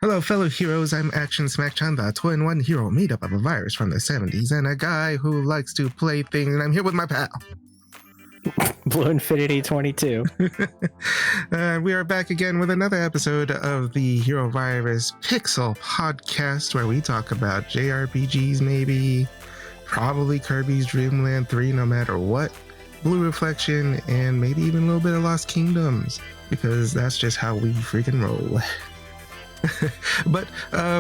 Hello, fellow heroes. I'm Action Smacchan, the twin-one hero made up of a virus from the 70s and a guy who likes to play things, and I'm here with my pal. Blue Infinity 22. We are back again with another episode of the Hero Virus Pixel podcast, where we talk about JRPGs, maybe, probably Kirby's Dream Land 3, no matter what, Blue Reflection, and maybe even a little bit of Lost Kingdoms, because that's just how we freaking roll. But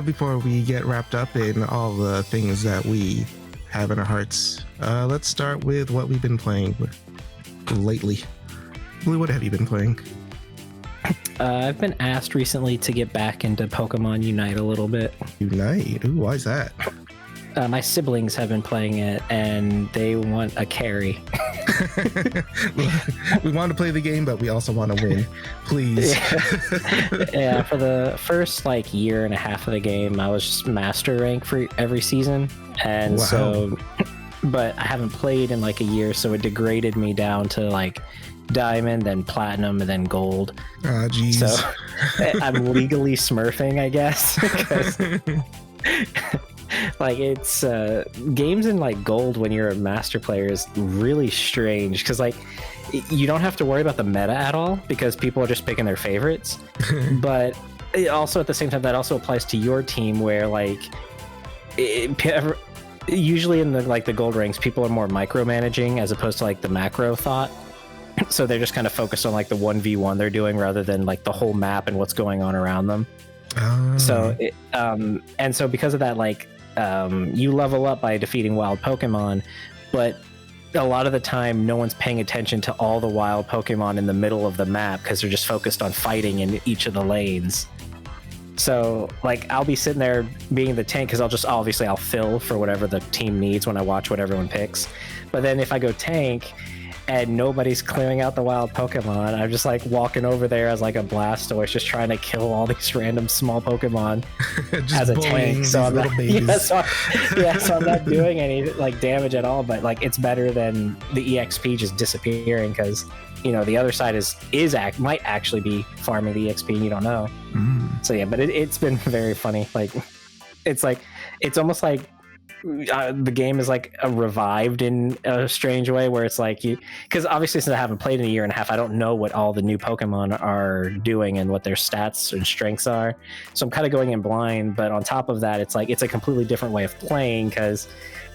before we get wrapped up in all the things that we have in our hearts, let's start with what we've been playing lately. Blue, what have you been playing? I've been asked recently to get back into Pokemon Unite a little bit. Unite? Ooh, why is that? My siblings have been playing it, and they want a carry. We want to play the game, but we also want to win. Please. Yeah, for the first year and a half of the game, I was just master rank for every season, and but I haven't played in a year, so it degraded me down to diamond, then platinum, and then gold. Oh, jeez. So I'm legally smurfing, I guess. It's games in gold when you're a master player is really strange, because you don't have to worry about the meta at all because people are just picking their favorites. But also at the same time, that also applies to your team, where usually in the gold ranks, people are more micromanaging as opposed to the macro thought. So they're just kind of focused on the 1v1 they're doing rather than the whole map and what's going on around them. So and so because of that, you level up by defeating wild Pokemon, but a lot of the time no one's paying attention to all the wild Pokemon in the middle of the map because they're just focused on fighting in each of the lanes. So I'll be sitting there being the tank because I'll fill for whatever the team needs when I watch what everyone picks. But then if I go tank and nobody's clearing out the wild Pokemon, I'm just walking over there as a Blastoise, just trying to kill all these random small Pokemon as a tank. So I'm not, so I'm not doing any damage at all. But it's better than the EXP just disappearing, because the other side might actually be farming the EXP and you don't know. So yeah, but it's been very funny. It's almost the game is revived in a strange way, where it's because obviously since I haven't played in a year and a half, I don't know what all the new Pokemon are doing and what their stats and strengths are, so I'm kind of going in blind. But on top of that, it's a completely different way of playing because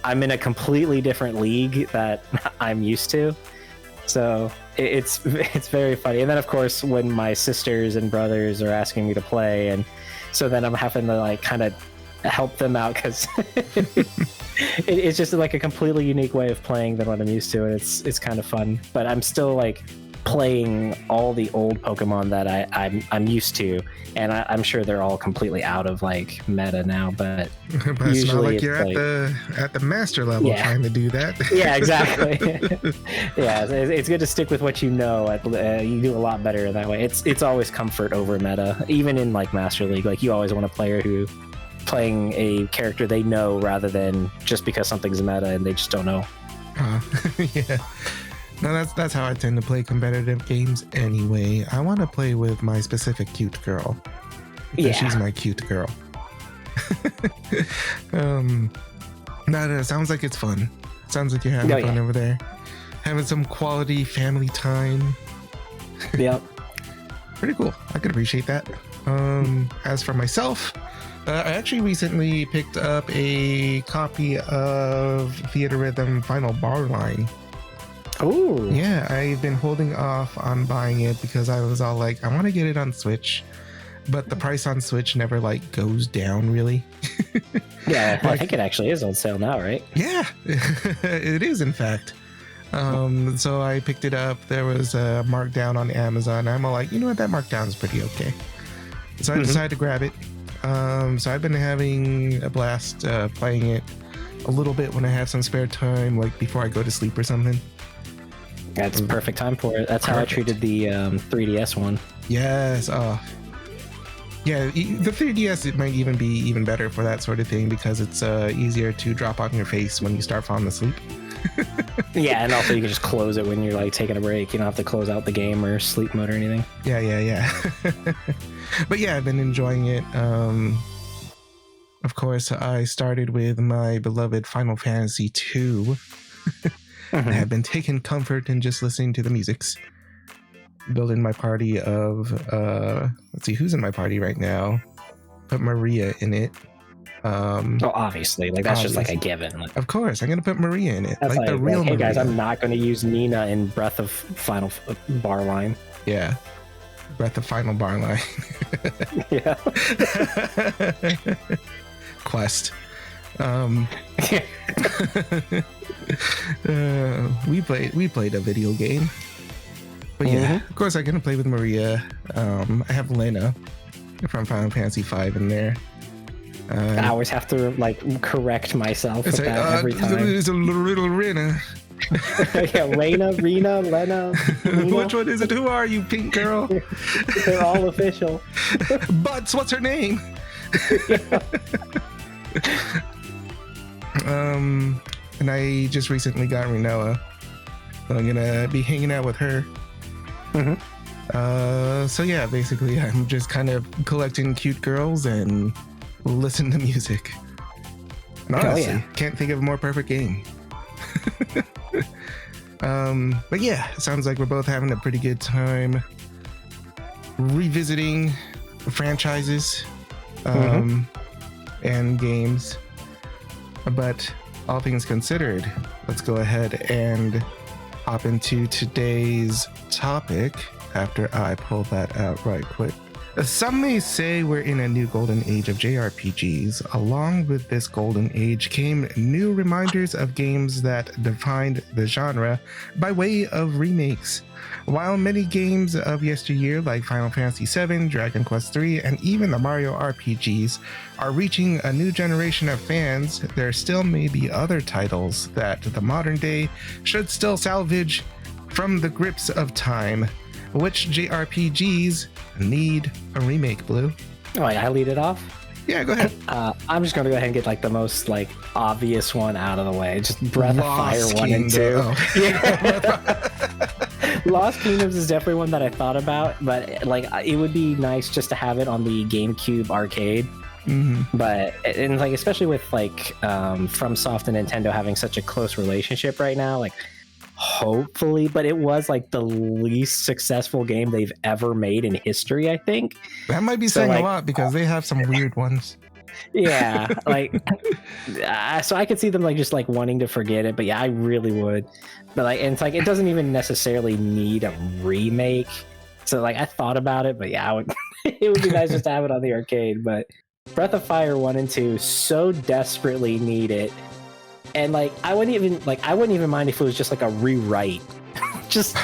I'm in a completely different league that I'm used to. So it's very funny. And then of course when my sisters and brothers are asking me to play, and so then I'm having to kind of help them out, because it's just a completely unique way of playing than what I'm used to, and it's kind of fun. But I'm still playing all the old Pokemon that I'm used to, and I'm sure they're all completely out of meta now. But it's not like you're at the master level trying to do that. Yeah, exactly. Yeah, it's good to stick with what you know. You do a lot better that way. It's always comfort over meta, even in Master League. You always want a player who playing a character they know rather than just because something's meta and they just don't know. Yeah. No, that's how I tend to play competitive games anyway. I want to play with my specific cute girl. Yeah. She's my cute girl. That sounds like it's fun. Sounds like you're having fun over there. Having some quality family time. Yep. Pretty cool. I could appreciate that. As for myself, I actually recently picked up a copy of Theater Rhythm Final Bar Line. Oh. Yeah, I've been holding off on buying it because I was all I want to get it on Switch, but the price on Switch never goes down really. Yeah, I think it actually is on sale now, right? Yeah, it is in fact. So I picked it up. There was a markdown on Amazon. I'm all you know what, that markdown is pretty okay. So I decided to grab it. So I've been having a blast playing it a little bit when I have some spare time, before I go to sleep or something. That's a perfect time for it. That's how I treated the 3DS one. Yes. Yeah, the 3DS, it might be even better for that sort of thing because it's easier to drop on your face when you start falling asleep. Yeah, and also you can just close it when you're like taking a break. You don't have to close out the game or sleep mode or anything. Yeah. But yeah, I've been enjoying it. Of course, I started with my beloved Final Fantasy II. I have been taking comfort in just listening to the musics. Building my party of, let's see, who's in my party right now? Put Maria in it. Obviously, like that's just like a given. Like, of course, I'm gonna put Maria in it, that's like the real hey Maria. guys, I'm not going to use Nina in Breath of Final bar line. Yeah, Breath of Final bar line. Yeah. Quest. We played a video game, but yeah, of course I'm gonna play with Maria. I have Lena from Final Fantasy V in there. I always have to like correct myself with like, that every time. It's a little Rena. Yeah, Lena, Lena. Which one is it? Who are you, pink girl? They're all official. Butz, what's her name? And I just recently got Renoa, so I'm gonna be hanging out with her. So yeah, basically I'm just kind of collecting cute girls and listen to music. And honestly, can't think of a more perfect game. But yeah, it sounds like we're both having a pretty good time revisiting franchises and games. But all things considered, let's go ahead and hop into today's topic after I pull that out right quick. Some may say we're in a new golden age of JRPGs. Along with this golden age came new reminders of games that defined the genre by way of remakes. While many games of yesteryear like Final Fantasy VII, Dragon Quest III, and even the Mario RPGs are reaching a new generation of fans, there still may be other titles that the modern day should still salvage from the grips of time. Which JRPGs need a remake, Blue? Oh, I lead it off? Yeah, go ahead. I'm just going to go ahead and get like the most like obvious one out of the way. Just Breath Lost of Fire 1 and 2. Oh. Yeah. Lost Kingdoms is definitely one that I thought about, but like it would be nice just to have it on the GameCube arcade. But and like especially with like FromSoft and Nintendo having such a close relationship right now, like hopefully, but it was like the least successful game they've ever made in history, I think. That might be saying a lot because they have some weird ones. Yeah, like so I could see them like just like wanting to forget it, but yeah, I really would. But like, and it's like it doesn't even necessarily need a remake. So like I thought about it, but yeah, I would. It would be nice just to have it on the arcade. But Breath of Fire 1 and 2 so desperately need it. And like I wouldn't even mind if it was just like a rewrite. just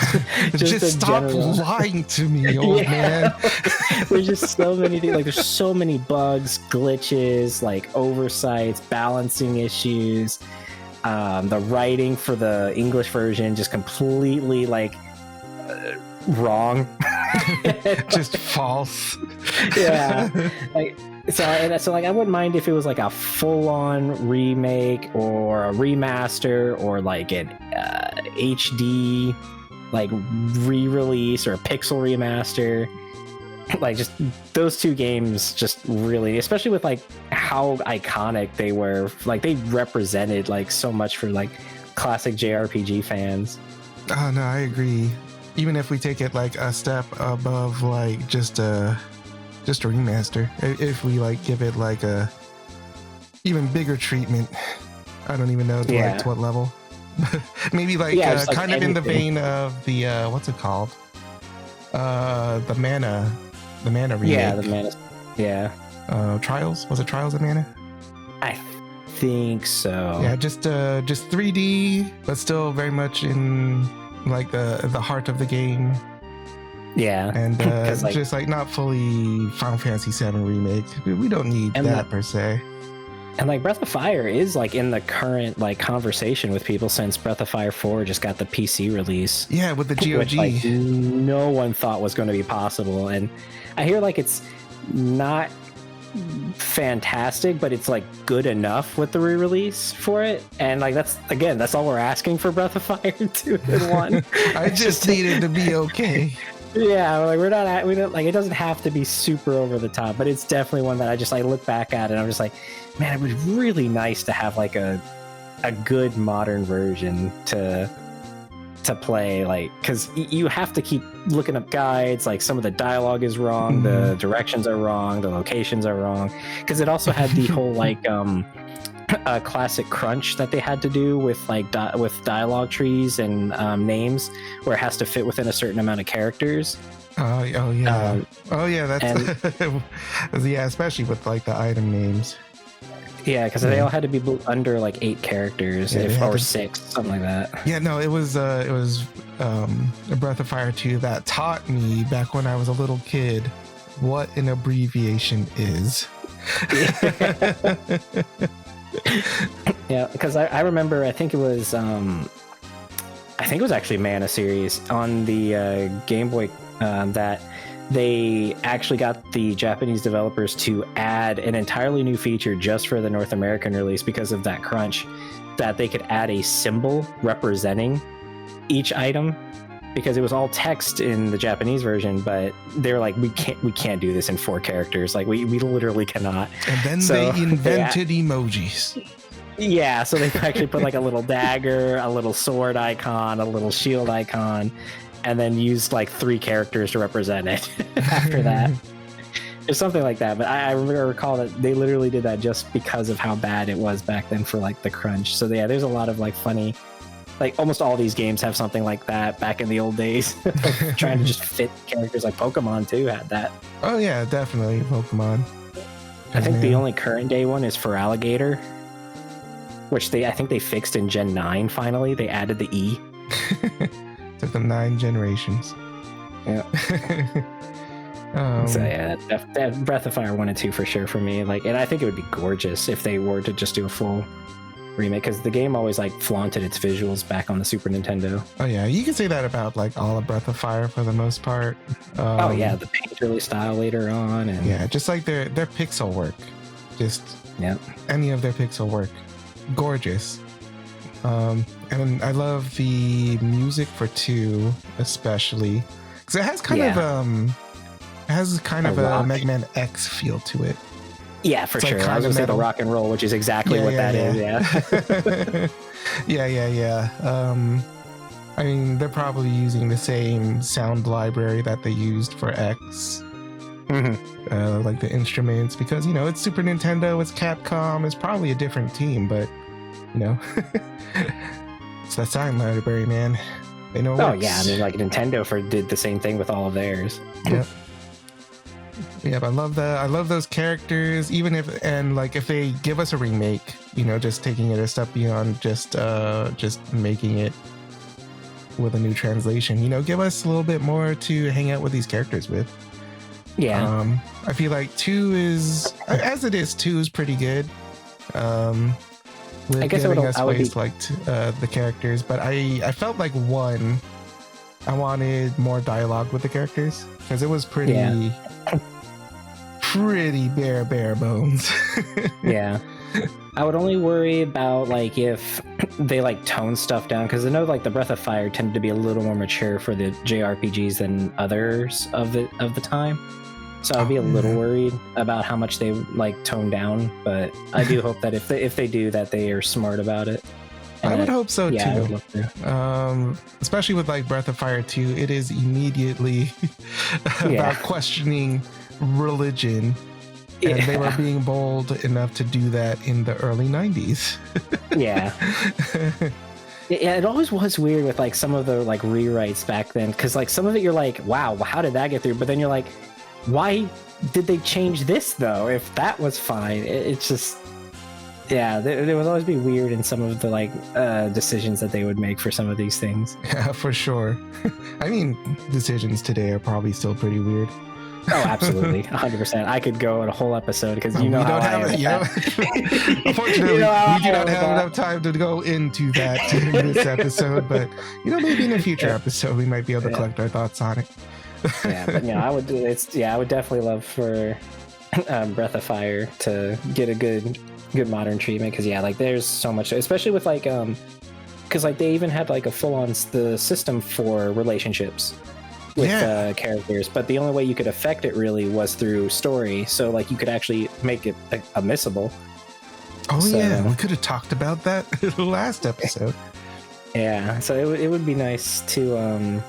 stop general... lying to me, old man. There's just so many things. Like there's so many bugs, glitches, like oversights, balancing issues. The writing for the English version just completely like wrong. Just false. Yeah. So I wouldn't mind if it was like a full-on remake or a remaster or like an HD like re-release or a pixel remaster. Like just those two games just really, especially with like how iconic they were, like they represented like so much for like classic JRPG fans. Oh no, I agree. Even if we take it like a step above like just a remaster, if we like give it like a even bigger treatment, I don't even know to what level. Maybe like like kind of in the vein of the what's it called, the mana remake. Yeah, the Mana. Yeah. Trials, was it Trials of Mana? I think so. Yeah, just 3D, but still very much in like the heart of the game. Yeah, and like, just like not fully Final Fantasy VII remake. We don't need that per se. And like Breath of Fire is like in the current like conversation with people since Breath of Fire 4 just got the PC release. Yeah, with the GOG, which, like, no one thought was going to be possible. And I hear like it's not fantastic, but it's like good enough with the re-release for it. And like that's all we're asking for Breath of Fire 2 and 1. I just needed to be okay. Yeah, like we don't like, it doesn't have to be super over the top, but it's definitely one that I look back at and I'm just like, man, it was really nice to have like a good modern version to play, like, because you have to keep looking up guides, like some of the dialogue is wrong, the directions are wrong, the locations are wrong, because it also had the whole like classic crunch that they had to do with like with dialogue trees and names, where it has to fit within a certain amount of characters. Oh yeah, that's yeah, especially with like the item names. Yeah, because they all had to be under like 8 characters, or 6, something like that. Yeah, no, it was a Breath of Fire 2 that taught me back when I was a little kid what an abbreviation is. Yeah, because I remember, I think it was actually Mana series on the Game Boy that they actually got the Japanese developers to add an entirely new feature just for the North American release because of that crunch, that they could add a symbol representing each item, because it was all text in the Japanese version, but they're like, we can't do this in 4 characters, like we literally cannot. And then they invented emojis. Yeah, so they actually put like a little dagger, a little sword icon, a little shield icon, and then used like 3 characters to represent it after that. Or something like that. But I recall that they literally did that just because of how bad it was back then for like the crunch. So yeah, there's a lot of like funny, like almost all these games have something like that back in the old days. Trying to just fit characters. Like Pokemon too had that. Oh yeah, definitely Pokemon. I think the only current day one is for Alligator, which I think they fixed in Gen 9 finally. They added the E. Took them 9 generations. Yeah. So yeah, that Breath of Fire 1 and 2 for sure for me. Like, and I think it would be gorgeous if they were to just do a full remake, because the game always like flaunted its visuals back on the Super Nintendo. Oh yeah, you can say that about like all of Breath of Fire for the most part. Oh yeah, the painterly style later on, and yeah, just like their pixel work, just any of their pixel work, gorgeous. And I love the music for 2 especially, because it has kind of a Mega Man X feel to it. Yeah, for sure. I was gonna say the rock and roll, which is exactly what that is. Yeah. Yeah. I mean, they're probably using the same sound library that they used for X. Mm-hmm. Like the instruments, because you know it's Super Nintendo, it's Capcom, it's probably a different team, but you know, it's that sound library, man. They know. Oh yeah, I mean, like Nintendo did the same thing with all of theirs. Yep. Yeah, but I love that. I love those characters. Even if they give us a remake, you know, just taking it a step beyond just making it with a new translation. You know, give us a little bit more to hang out with these characters with. Yeah. I feel like 2 is, as it is, 2 is pretty good. With I guess giving us ways to like the characters, but I felt like 1, I wanted more dialogue with the characters, because it was pretty bare bones. Yeah. I would only worry about like if they like tone stuff down, because I know like the Breath of Fire tended to be a little more mature for the JRPGs than others of the time. So I'd be a little worried about how much they like tone down, but I do hope that if they do that, they are smart about it. I would hope so too. I would love to. Especially with like Breath of Fire 2, it is immediately about questioning religion, and they were being bold enough to do that in the early 90s. Yeah, it always was weird with like some of the like rewrites back then, because like some of it you're like, wow, how did that get through? But then you're like, why did they change this though if that was fine? It's just, yeah, there would always be weird in some of the like decisions that they would make for some of these things. Yeah, for sure. I mean, decisions today are probably still pretty weird. Oh, absolutely, 100%. I could go on a whole episode, because you know how I am. Unfortunately, we do not have enough time to go into that in this episode, but you know, maybe in a future episode we might be able to collect our thoughts on it. Yeah, but I would definitely love for Breath of Fire to get a good modern treatment, because like there's so much, especially with like because like they even had like a full-on the system for relationships with characters, but the only way you could affect it really was through story, so like you could actually make it a missable. We could have talked about that in the last episode. So it would be nice to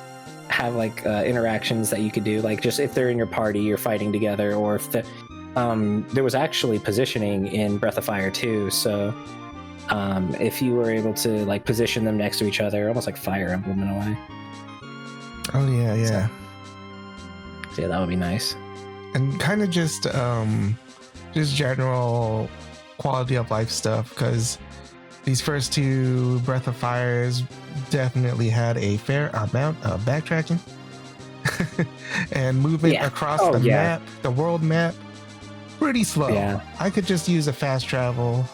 have like interactions that you could do, like just if they're in your party, you're fighting together, or if there was actually positioning in Breath of Fire 2, so if you were able to like position them next to each other, almost like Fire Emblem in a way. So that would be nice. And kind of just general quality of life stuff, because these first two Breath of Fires definitely had a fair amount of backtracking and movement across the map, the world map, pretty slow. I could just use a fast travel.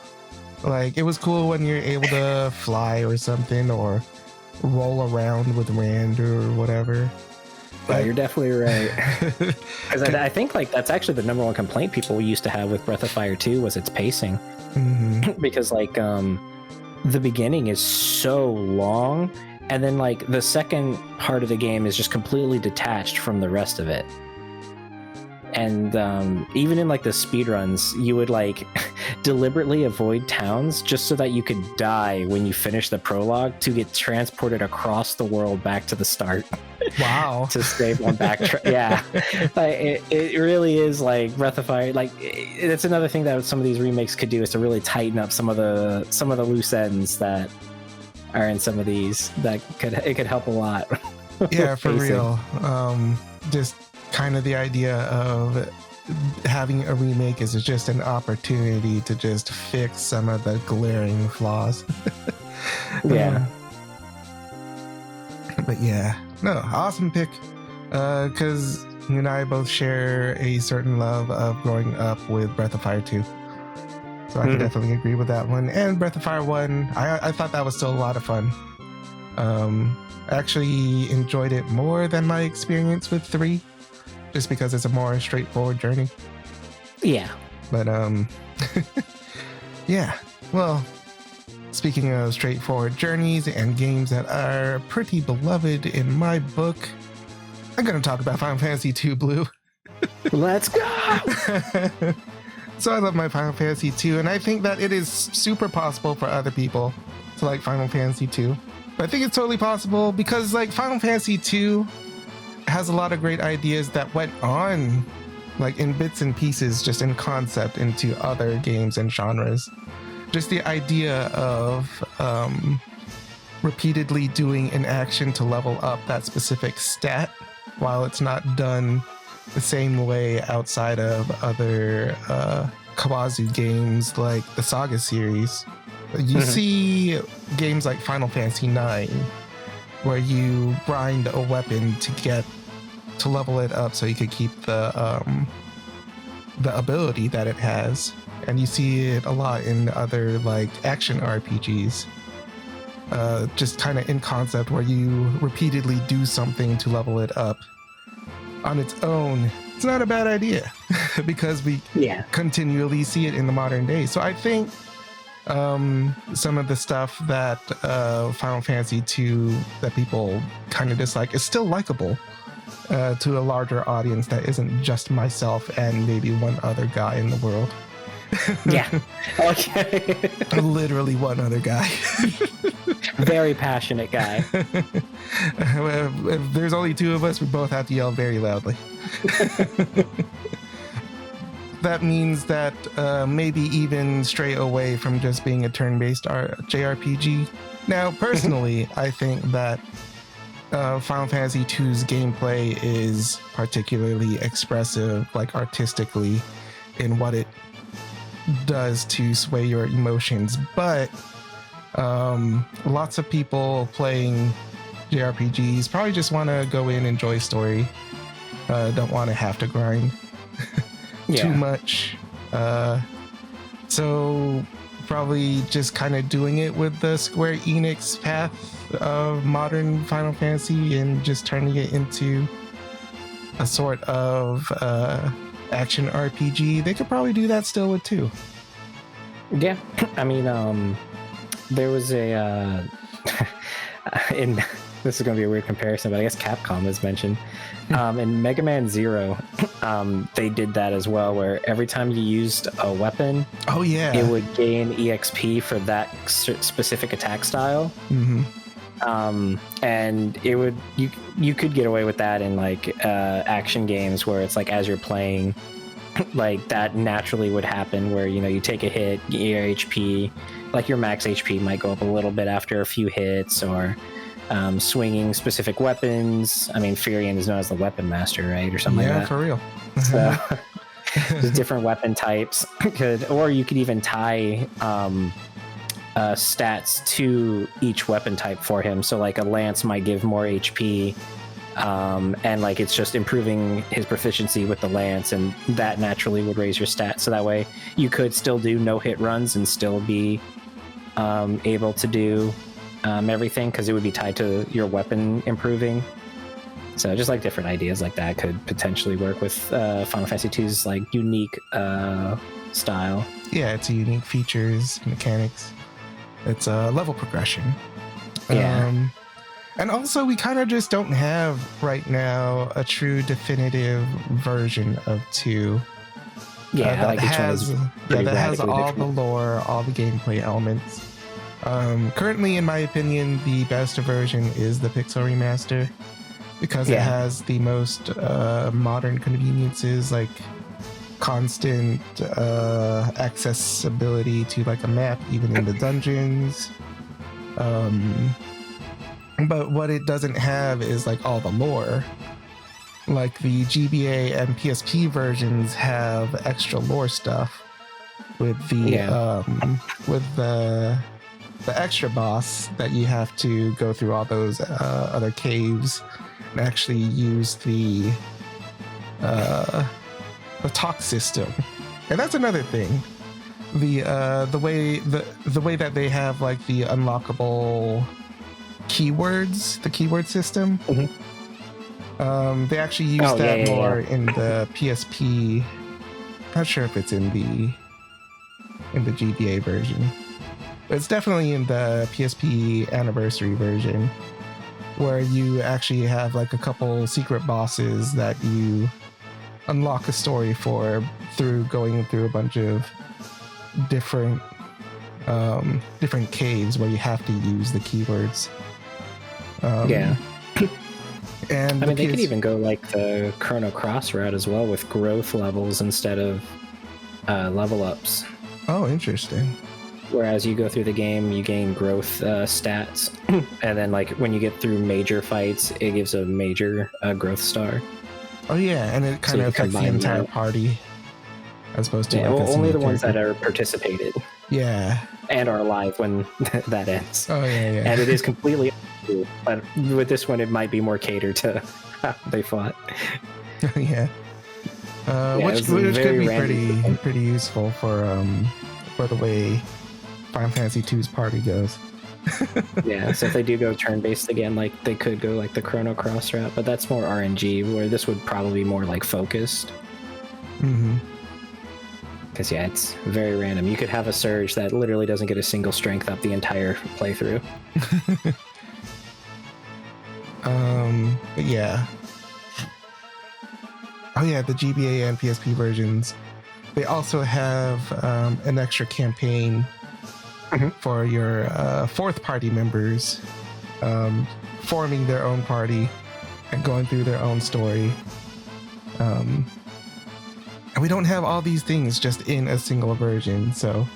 Like, it was cool when you're able to fly or something, or roll around with Rand or whatever. Yeah, you're definitely right. Because I think like that's actually the number one complaint people used to have with Breath of Fire 2 was its pacing. Because like the beginning is so long, and then like the second part of the game is just completely detached from the rest of it. And even in like the speedruns, you would like deliberately avoid towns just so that you could die when you finish the prologue to get transported across the world back to the start. Wow. To save one backtrack. Like, it really is like Breath of Fire. Like, it's another thing that some of these remakes could do, is to really tighten up some of the loose ends that are in some of these. That could help a lot. Yeah, for real. Just kind of the idea of having a remake is just an opportunity to just fix some of the glaring flaws. But awesome pick, because you and I both share a certain love of growing up with Breath of Fire 2, so I can definitely agree with that one. And Breath of Fire 1, I thought that was still a lot of fun. I actually enjoyed it more than my experience with 3, just because it's a more straightforward journey. But well, speaking of straightforward journeys and games that are pretty beloved in my book, I'm going to talk about Final Fantasy II Blue. Let's go! So I love my Final Fantasy II, and I think that it is super possible for other people to like Final Fantasy II. But I think it's totally possible because like Final Fantasy II has a lot of great ideas that went on like in bits and pieces, just in concept, into other games and genres. Just the idea of repeatedly doing an action to level up that specific stat, while it's not done the same way outside of other Kawazu games like the Saga series. You see games like Final Fantasy IX, where you grind a weapon to level it up so you could keep the ability that it has. And you see it a lot in other like action RPGs, just kind of in concept, where you repeatedly do something to level it up on its own. It's not a bad idea because we continually see it in the modern day. So I think some of the stuff that Final Fantasy II that people kind of dislike is still likable to a larger audience that isn't just myself and maybe one other guy in the world. Okay. Literally one other guy. Very passionate guy. If there's only two of us, we both have to yell very loudly. That means that maybe even stray away from just being a turn-based JRPG. Now, personally, I think that Final Fantasy II's gameplay is particularly expressive, like artistically, in what it does to sway your emotions. But lots of people playing JRPGs probably just want to go in, enjoy story, don't want to have to grind too much. So probably just kind of doing it with the Square Enix path of modern Final Fantasy and just turning it into a sort of action RPG, they could probably do that still with 2. Yeah, I mean, there was a in this is going to be a weird comparison, but I guess Capcom is mentioned. In Mega Man Zero, they did that as well, where every time you used a weapon, oh yeah, it would gain EXP for that specific attack style. And it would you could get away with that in like action games where it's like as you're playing, like that naturally would happen where you take a hit, your HP, like your max HP might go up a little bit after a few hits, or swinging specific weapons. I mean, Furion is known as the weapon master, right, or something like that. Yeah, for real. So there's different weapon types, or you could even tie stats to each weapon type for him. So like a lance might give more HP, and like it's just improving his proficiency with the lance, and that naturally would raise your stats. So that way you could still do no hit runs and still be able to do everything, because it would be tied to your weapon improving. So just like different ideas like that could potentially work with Final Fantasy II's like unique style. Yeah, it's a unique features, mechanics. It's a level progression. Yeah. And also we kind of just don't have right now a true definitive version of 2. Yeah, that like each one is that has radically all different. the lore, all the gameplay elements. Currently, in my opinion, the best version is the Pixel Remaster, because it has the most modern conveniences, like constant accessibility to like a map, even in the dungeons. But what it doesn't have is like all the lore. Like the GBA and PSP versions have extra lore stuff with the extra boss that you have to go through all those other caves and actually use the talk system. And that's another thing. The way that they have like the unlockable keywords, the keyword system. They actually use that more in the PSP. Not sure if it's in the GBA version. It's definitely in the PSP anniversary version, where you actually have like a couple secret bosses that you unlock a story for through going through a bunch of different caves where you have to use the keywords. And I mean, they could even go like the Chrono Cross route as well, with growth levels instead of level ups. Oh, interesting. Whereas you go through the game, you gain growth stats, and then like when you get through major fights, it gives a major growth star. Oh yeah, and it kind of affects the entire party, as opposed to only the ones that are participated. Yeah, and are alive when that ends. Oh yeah. And it is completely, but with this one, it might be more catered to how they fought. Yeah. Which could be pretty useful for the way Final Fantasy II's party goes. Yeah, so if they do go turn-based again, like they could go like the Chrono Cross route, but that's more RNG, where this would probably be more like focused. Because yeah, it's very random. You could have a Surge that literally doesn't get a single strength up the entire playthrough. But yeah. Oh yeah, the GBA and PSP versions. They also have an extra campaign for your fourth party members, forming their own party and going through their own story. And we don't have all these things just in a single version, so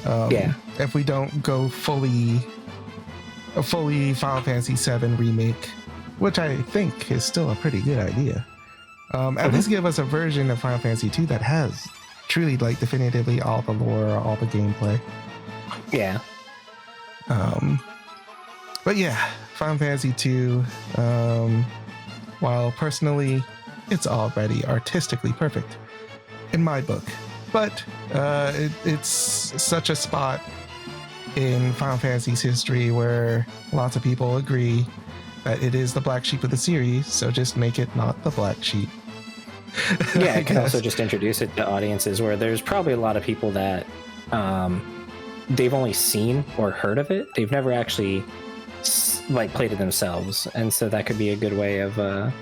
if we don't go a fully Final Fantasy VII remake, which I think is still a pretty good idea, at least give us a version of Final Fantasy II that has truly like definitively all the lore, all the gameplay. Yeah. But yeah, Final Fantasy II, while personally it's already artistically perfect in my book, but it's such a spot in Final Fantasy's history where lots of people agree that it is the black sheep of the series, so just make it not the black sheep. Yeah, I can also just introduce it to audiences where there's probably a lot of people that they've only seen or heard of it. They've never actually like played it themselves, and so that could be a good way of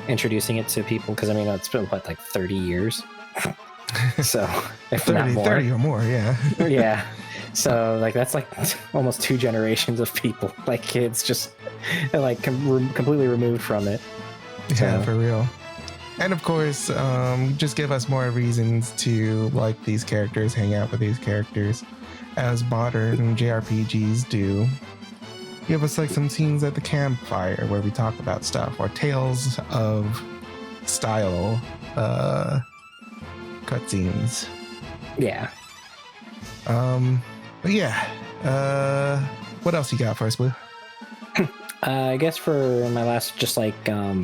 introducing it to people, because I mean it's been what, like 30 years. So if 30, not more. 30 or more, yeah. Yeah, so like that's like almost 2 generations of people, like kids just like completely removed from it. Yeah, for real. And of course, just give us more reasons to like these characters, hang out with these characters, as modern JRPGs do. Give us like some scenes at the campfire where we talk about stuff, or tales of style cutscenes. Yeah. But yeah. What else you got for us, Blue? I guess for my last just like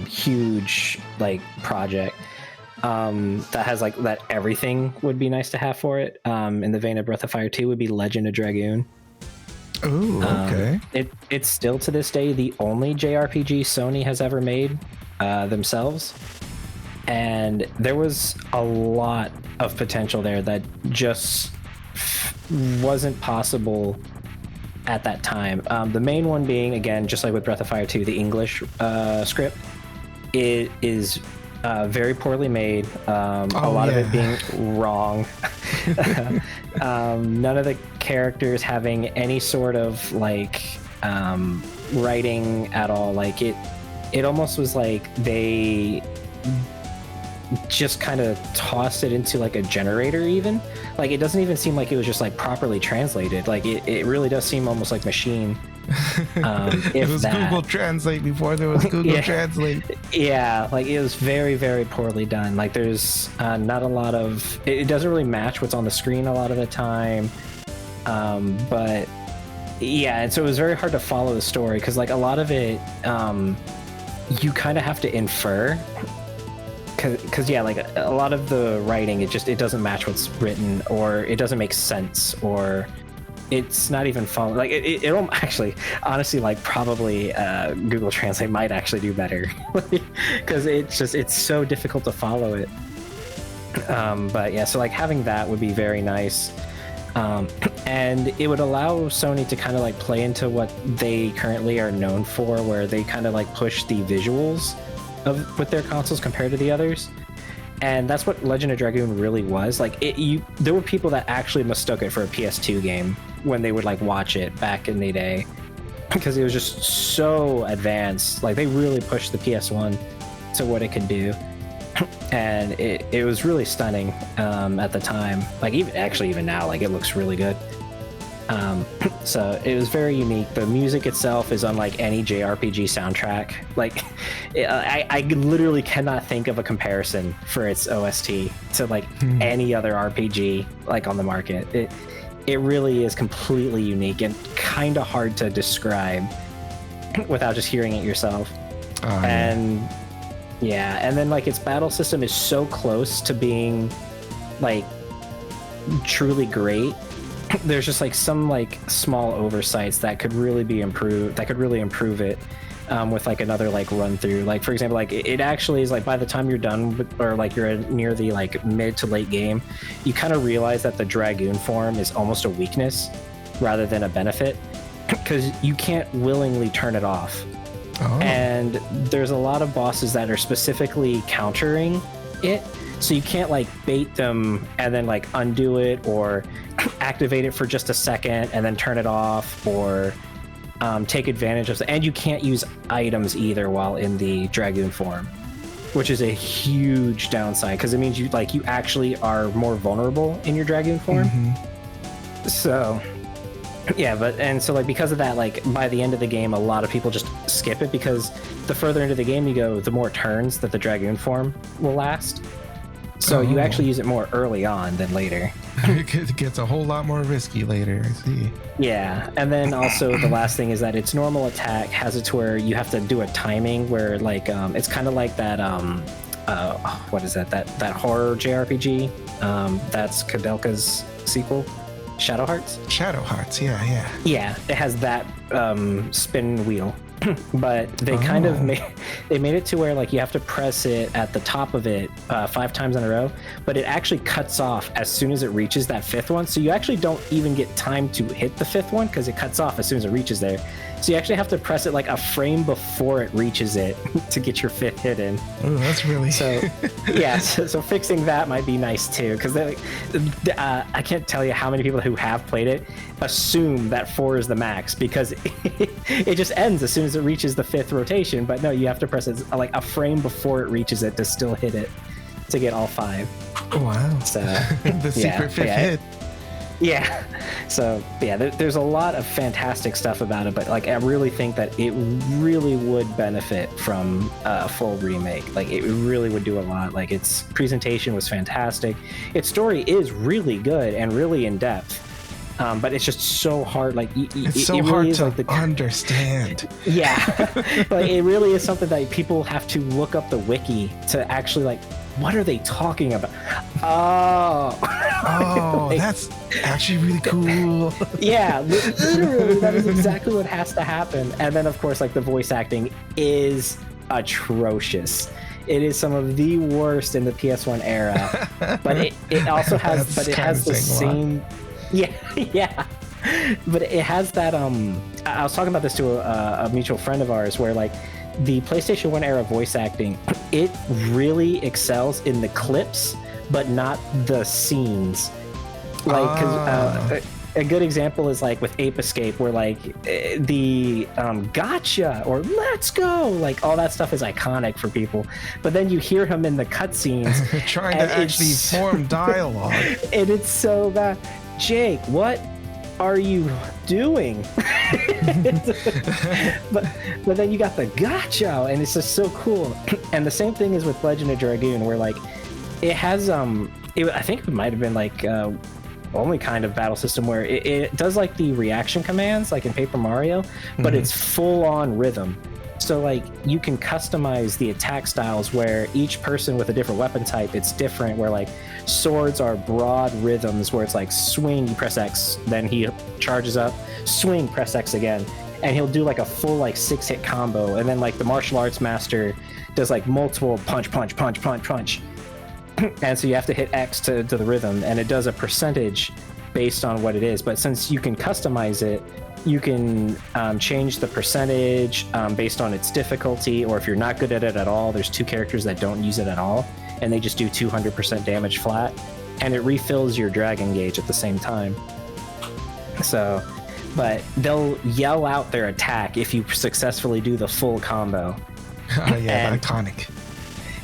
huge like project that has like that everything would be nice to have for it, in the vein of Breath of Fire 2, would be Legend of Dragoon. Oh, okay. It's still to this day the only JRPG Sony has ever made themselves, and there was a lot of potential there that just wasn't possible at that time. The main one being, again, just like with Breath of Fire 2, the English script. It is very poorly made. A lot of it being wrong. None of the characters having any sort of like writing at all. Like it almost was like they just kind of tossed it into like a generator. Even like it doesn't even seem like it was just like properly translated. Like it really does seem almost like machine. It was Google Translate before there was Google Translate. Yeah, like it was very, very poorly done. Like there's not a lot of it doesn't really match what's on the screen a lot of the time. But yeah, and so it was very hard to follow the story, because like a lot of it you kind of have to infer. Because yeah, like a lot of the writing, it doesn't match what's written, or it doesn't make sense, or it's not even following. Like it'll actually, honestly, like probably Google Translate might actually do better, because it's so difficult to follow it. But yeah, so like having that would be very nice, and it would allow Sony to kind of like play into what they currently are known for, where they kind of like push the visuals with their consoles compared to the others. And that's what Legend of Dragoon really was. Like there were people that actually mistook it for a PS2 game when they would like watch it back in the day, because it was just so advanced. Like they really pushed the PS1 to what it could do, and it was really stunning at the time. Like even now, like it looks really good. So it was very unique. The music itself is unlike any JRPG soundtrack. Like I literally cannot think of a comparison for its OST to like any other RPG like on the market. It really is completely unique and kind of hard to describe without just hearing it yourself. And then like its battle system is so close to being like truly great. There's just like some like small oversights that could really be improved, that could really improve it with like another like run through. Like for example, like it actually is like by the time you're done with, or like you're near the like mid to late game, you kind of realize that the Dragoon form is almost a weakness rather than a benefit, because you can't willingly turn it off. And there's a lot of bosses that are specifically countering it, so you can't like bait them and then like undo it, or activate it for just a second and then turn it off, or take advantage of it. And you can't use items either while in the Dragoon form, which is a huge downside, because it means you actually are more vulnerable in your Dragoon form. So yeah, so like because of that, like by the end of the game, a lot of people just skip it, because the further into the game you go, the more turns that the Dragoon form will last. So you actually use it more early on than later. It gets a whole lot more risky later, I see. Yeah, and then also the last thing is that its normal attack has it to where you have to do a timing where like it's kind of like that what is that horror JRPG that's Kadelka's sequel, Shadow Hearts. Yeah, Yeah, it has that spin wheel. but they kind of made it to where like you have to press it at the top of it 5 times in a row, but it actually cuts off as soon as it reaches that 5th one. So you actually don't even get time to hit the 5th one because it cuts off as soon as it reaches there. So you actually have to press it like a frame before it reaches it to get your 5th hit in. Oh, that's really... So, yeah, so fixing that might be nice too, because I can't tell you how many people who have played it assume that 4 is the max, because it just ends as soon as it reaches the 5th rotation, but no, you have to press it like a frame before it reaches it to still hit it to get all 5. Wow. So, the secret 5th hit. Yeah, so yeah, there's a lot of fantastic stuff about it, but like I really think that it really would benefit from a full remake. Like it really would do a lot. Like its presentation was fantastic, its story is really good and really in depth, but it's just so hard. Like it's so hard to understand. Yeah, like it really is something that people have to look up the wiki to actually like. What are they talking about? Oh, like, that's actually really cool. Yeah, literally, that is exactly what has to happen. And then, of course, like the voice acting is atrocious. It is some of the worst in the PS1 era, but it also has, but it has the same. Yeah. But it has that. I was talking about this to a mutual friend of ours, where like. The PlayStation 1 era voice acting, it really excels in the clips, but not the scenes. Like, cause, a good example is like with Ape Escape, where like the gotcha or let's go, like all that stuff is iconic for people. But then you hear him in the cutscenes trying to actually form dialogue, and it's so bad. Jake, what are you doing? but then you got the gotcha, and it's just so cool. And the same thing is with Legend of Dragoon, where like it has I think it might have been like only kind of battle system where it does like the reaction commands like in Paper Mario, but it's full on rhythm. So like you can customize the attack styles where each person with a different weapon type, it's different, where like swords are broad rhythms where it's like swing, you press X, then he charges up, swing, press X again, and he'll do like a full like 6-hit combo. And then like the martial arts master does like multiple punch. And so you have to hit X to the rhythm, and it does a percentage based on what it is. But since you can customize it, you can change the percentage based on its difficulty, or if you're not good at it at all, there's 2 characters that don't use it at all, and they just do 200% damage flat, and it refills your dragon gauge at the same time. So, but they'll yell out their attack if you successfully do the full combo. Oh yeah, iconic.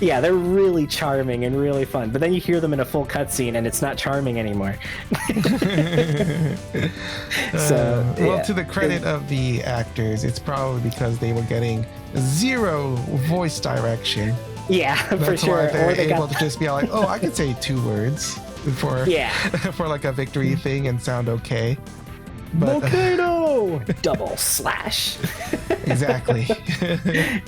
Yeah, they're really charming and really fun. But then you hear them in a full cutscene, and it's not charming anymore. Well, to the credit of the actors, it's probably because they were getting 0 voice direction. Yeah, for sure. That's why they're able to just be like, oh, I can say 2 words for like a victory thing and sound okay. But, Volcano! Double slash. Exactly.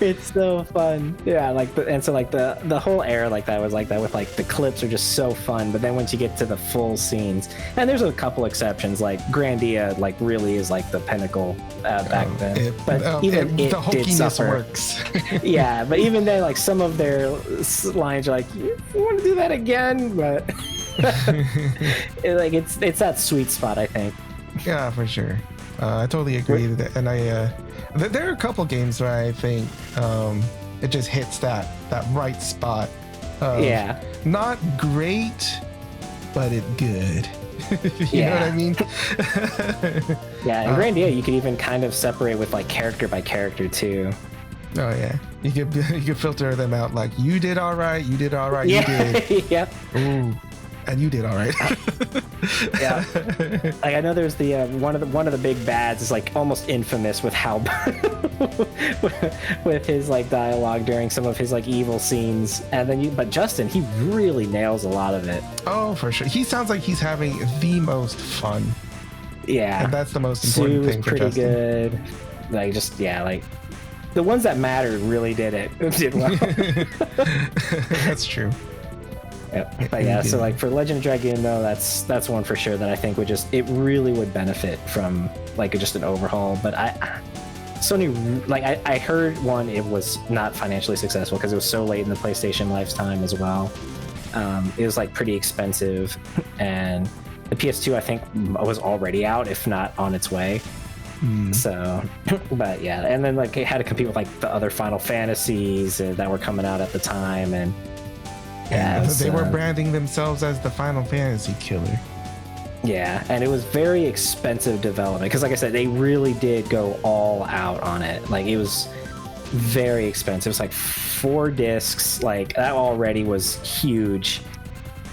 It's so fun. Yeah, like the whole era like that was like that, with like the clips are just so fun. But then once you get to the full scenes, and there's a couple exceptions, like Grandia like really is like the pinnacle back then. But even the it did suffer. Works. Yeah, but even then, like some of their lines are like, you want to do that again? But like it's that sweet spot, I think. Yeah, for sure. I totally agree with that. And there are a couple games where I think it just hits that right spot. Not great, but it good. You know what I mean? Yeah, and Grandia, you could even kind of separate with like character by character too. Oh yeah, you could filter them out like you did all right, you did all right, you did. Yep. Ooh. And you did all right. Yeah, like I know there's the one of the big bads is like almost infamous with how with his like dialogue during some of his like evil scenes, and then but Justin, he really nails a lot of it. Oh, for sure. He sounds like he's having the most fun. Yeah, and that's the most important thing for pretty Justin. Good. Like just like the ones that mattered really did well. That's true. Yep. But yeah, so like for Legend of Dragoon though, that's one for sure that I think it really would benefit from like just an overhaul. But Sony, like I heard one, it was not financially successful because it was so late in the PlayStation lifetime as well. It was like pretty expensive, and the PS2 I think was already out, if not on its way. So, but yeah, and then like it had to compete with like the other Final Fantasies that were coming out at the time, and yeah, they were branding themselves as the Final Fantasy killer. Yeah, and it was very expensive development because, like I said, they really did go all out on it. Like it was very expensive. It was like 4 discs. Like that already was huge.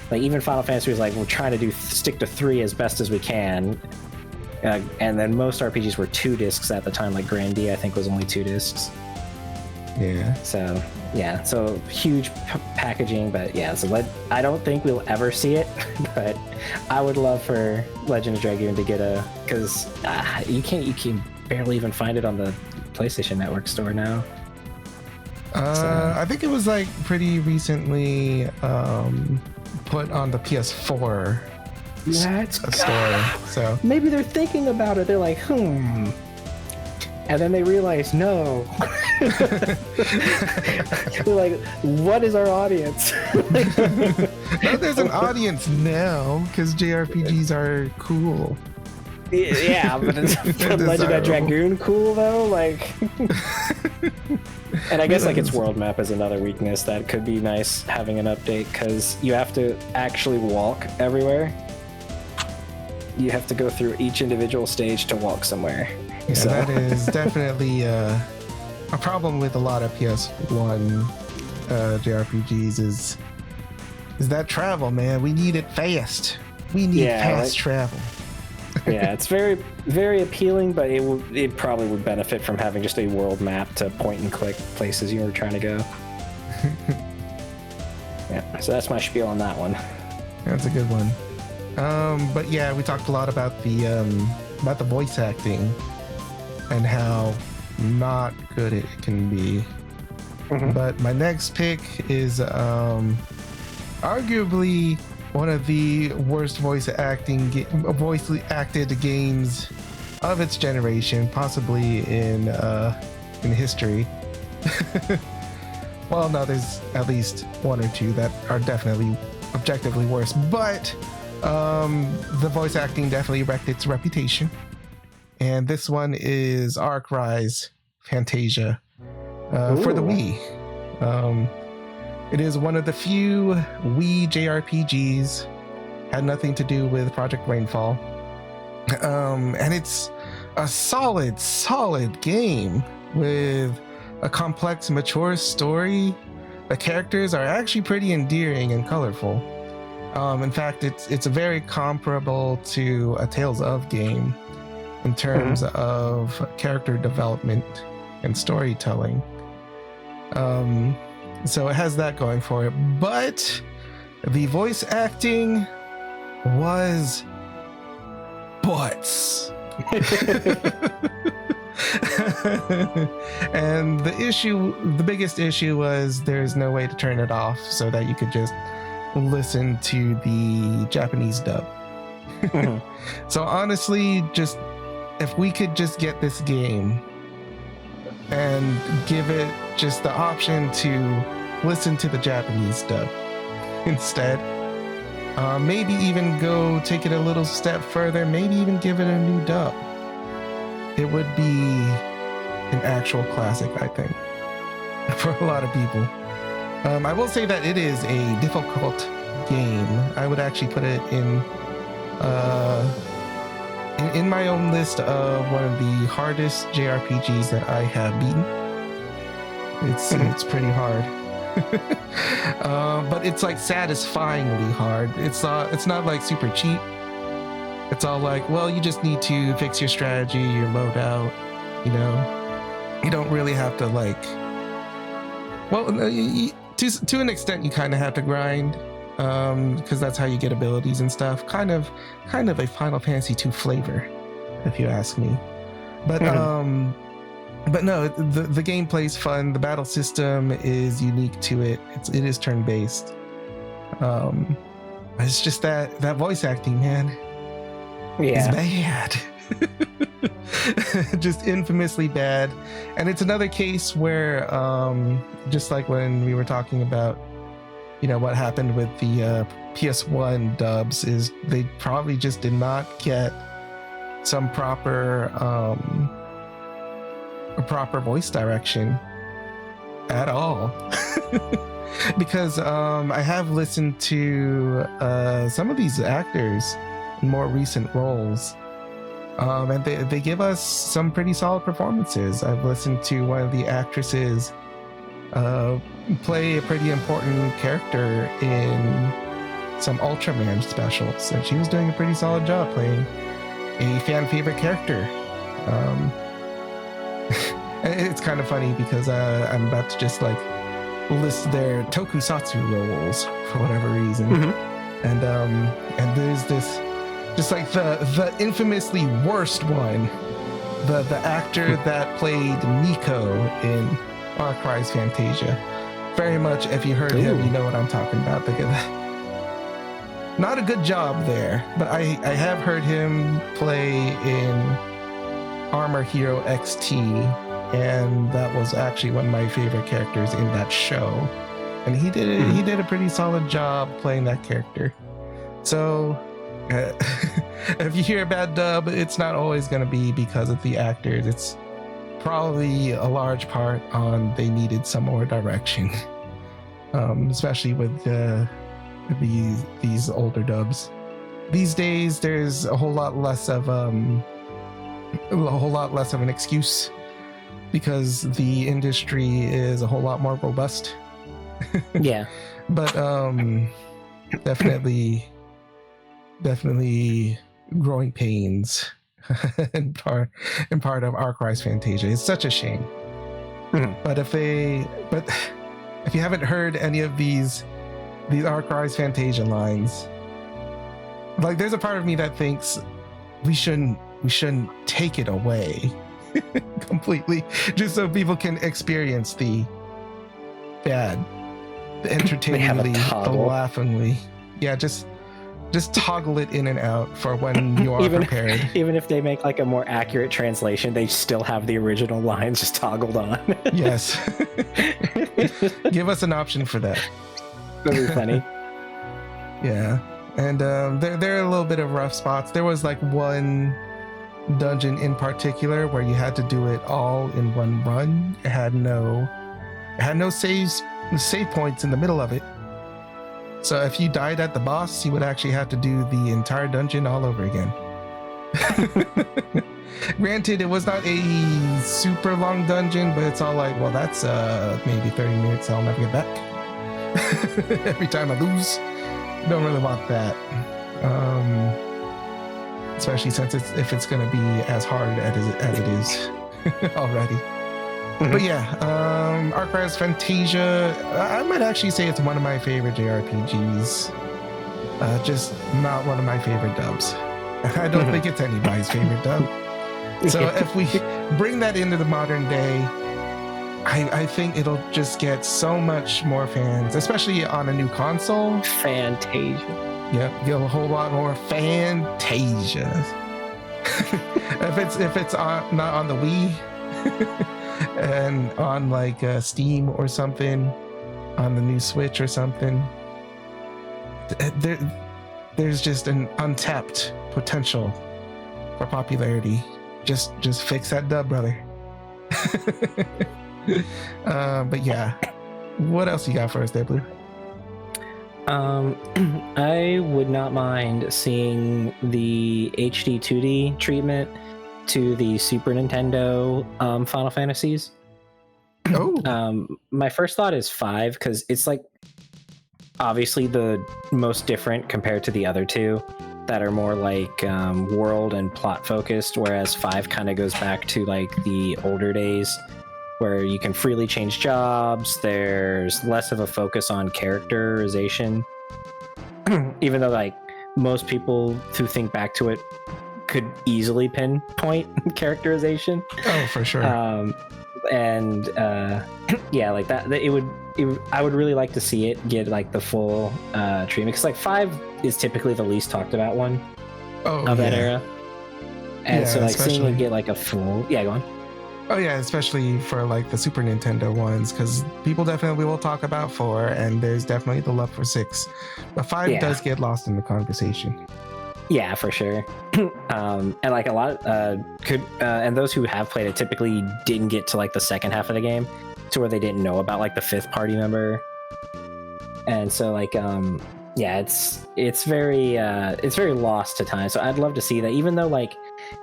Like even Final Fantasy was like, we're trying to stick to 3 as best as we can. And then most RPGs were 2 discs at the time. Like Grand D, I think, was only 2 discs. Yeah. So yeah, so huge packaging, but yeah. So I don't think we'll ever see it, but I would love for Legend of Dragoon to get because you can barely even find it on the PlayStation Network store now. I think it was like pretty recently put on the PS4 store. So maybe they're thinking about it. They're like, and then they realize, no. They're like, what is our audience? No, there's an audience now because JRPGs are cool. Yeah, but it's Legend of Dragoon cool though, like. And I guess like its world map is another weakness that could be nice having an update because you have to actually walk everywhere. You have to go through each individual stage to walk somewhere. Yeah, so that is definitely a problem with a lot of PS1 JRPGs is that travel, man. We need it fast. We need fast travel. Yeah, it's very, very appealing, but it probably would benefit from having just a world map to point and click places you were trying to go. Yeah, so that's my spiel on that one. That's a good one. But yeah, we talked a lot about the voice acting and how not good it can be. But my next pick is arguably one of the worst voice acted games of its generation, possibly in history. Well, no, there's at least 1 or 2 that are definitely objectively worse, but the voice acting definitely wrecked its reputation. And this one is Arc Rise Fantasia for the Wii. It is one of the few Wii JRPGs, had nothing to do with Project Rainfall. And it's a solid game with a complex, mature story. The characters are actually pretty endearing and colorful. In fact, it's very comparable to a Tales of game in terms of character development and storytelling. So it has that going for it, but the voice acting was butts. And the biggest issue was there's no way to turn it off so that you could just listen to the Japanese dub. So honestly, just if we could just get this game and give it just the option to listen to the Japanese dub instead. Maybe even go take it a little step further, maybe even give it a new dub. It would be an actual classic, I think, for a lot of people. I will say that it is a difficult game. I would actually put it in my own list of one of the hardest JRPGs that I have beaten. It's pretty hard. But it's like satisfyingly hard. It's not like super cheap. It's all like, well, you just need to fix your strategy, your loadout, you know. You don't really have to like, well, to an extent you kind of have to grind, because that's how you get abilities and stuff. Kind of a Final Fantasy II flavor, if you ask me. But but no, the gameplay's fun. The battle system is unique to it. It is turn-based. It's just that voice acting, man. Yeah. It's bad. just infamously bad. And it's another case where, just like when we were talking about, what happened with the PS1 dubs, is they probably just did not get some proper voice direction at all. Because I have listened to some of these actors in more recent roles, and they give us some pretty solid performances. I've listened to one of the actresses play a pretty important character in some Ultraman specials, and she was doing a pretty solid job playing a fan favorite character. It's kind of funny because I'm about to just like list their tokusatsu roles for whatever reason, and there's this just like the infamously worst one, the actor that played Nico in Far Cry's Fantasia. Very much, if you heard him, you know what I'm talking about. Not a good job there, but I have heard him play in Armor Hero XT, and that was actually one of my favorite characters in that show. And he did a pretty solid job playing that character. So if you hear a bad dub, it's not always going to be because of the actors. It's probably a large part on they needed some more direction, especially with these older dubs. These days, there's a whole lot less of an excuse because the industry is a whole lot more robust. Yeah, but definitely growing pains in part of Arkwright's Fantasia. It's such a shame. But if you haven't heard any of these Arkwright's Fantasia lines, like there's a part of me that thinks we shouldn't take it away completely, just so people can experience the bad, the entertainingly, the laughingly. Yeah, just toggle it in and out for when you are prepared. Even if they make like a more accurate translation, they still have the original lines just toggled on. Yes. Give us an option for that. That'd be funny. Yeah. And there are a little bit of rough spots. There was like one dungeon in particular where you had to do it all in one run. It had no save points in the middle of it. So if you died at the boss, you would actually have to do the entire dungeon all over again. Granted, it was not a super long dungeon, but it's all like, well, that's maybe 30 minutes. I'll never get back. Every time I lose. Don't really want that. Especially since if it's going to be as hard as it is already. But yeah, Arkwright's Fantasia, I might actually say it's one of my favorite JRPGs. Just not one of my favorite dubs. I don't think it's anybody's favorite dub. So if we bring that into the modern day, I think it'll just get so much more fans, especially on a new console. Fantasia. Yep, get a whole lot more Fantasia. if it's not on the Wii and on like Steam or something, on the new Switch or something, there's just an untapped potential for popularity. Just fix that dub, brother. But yeah, what else you got for us there, Blue? I would not mind seeing the HD 2D treatment to the Super Nintendo Final Fantasies. Oh. My first thought is 5, because it's like obviously the most different compared to the other two that are more like world and plot focused, whereas 5 kind of goes back to like the older days where you can freely change jobs. There's less of a focus on characterization, even though like most people who think back to it could easily pinpoint characterization. Oh, for sure. Yeah, like that. I would really like to see it get like the full treatment, because like 5 is typically the least talked about one of that era. And Yeah, so like seeing especially- it get like a full, yeah, go on. Oh yeah, especially for like the Super Nintendo ones, because people definitely will talk about 4, and there's definitely the love for 6, but 5 Yeah. does get lost in the conversation. Yeah, for sure. And like a lot and those who have played it typically didn't get to like the second half of the game, to where they didn't know about like the 5th party member. And so like yeah, it's very lost to time. So I'd love to see that, even though like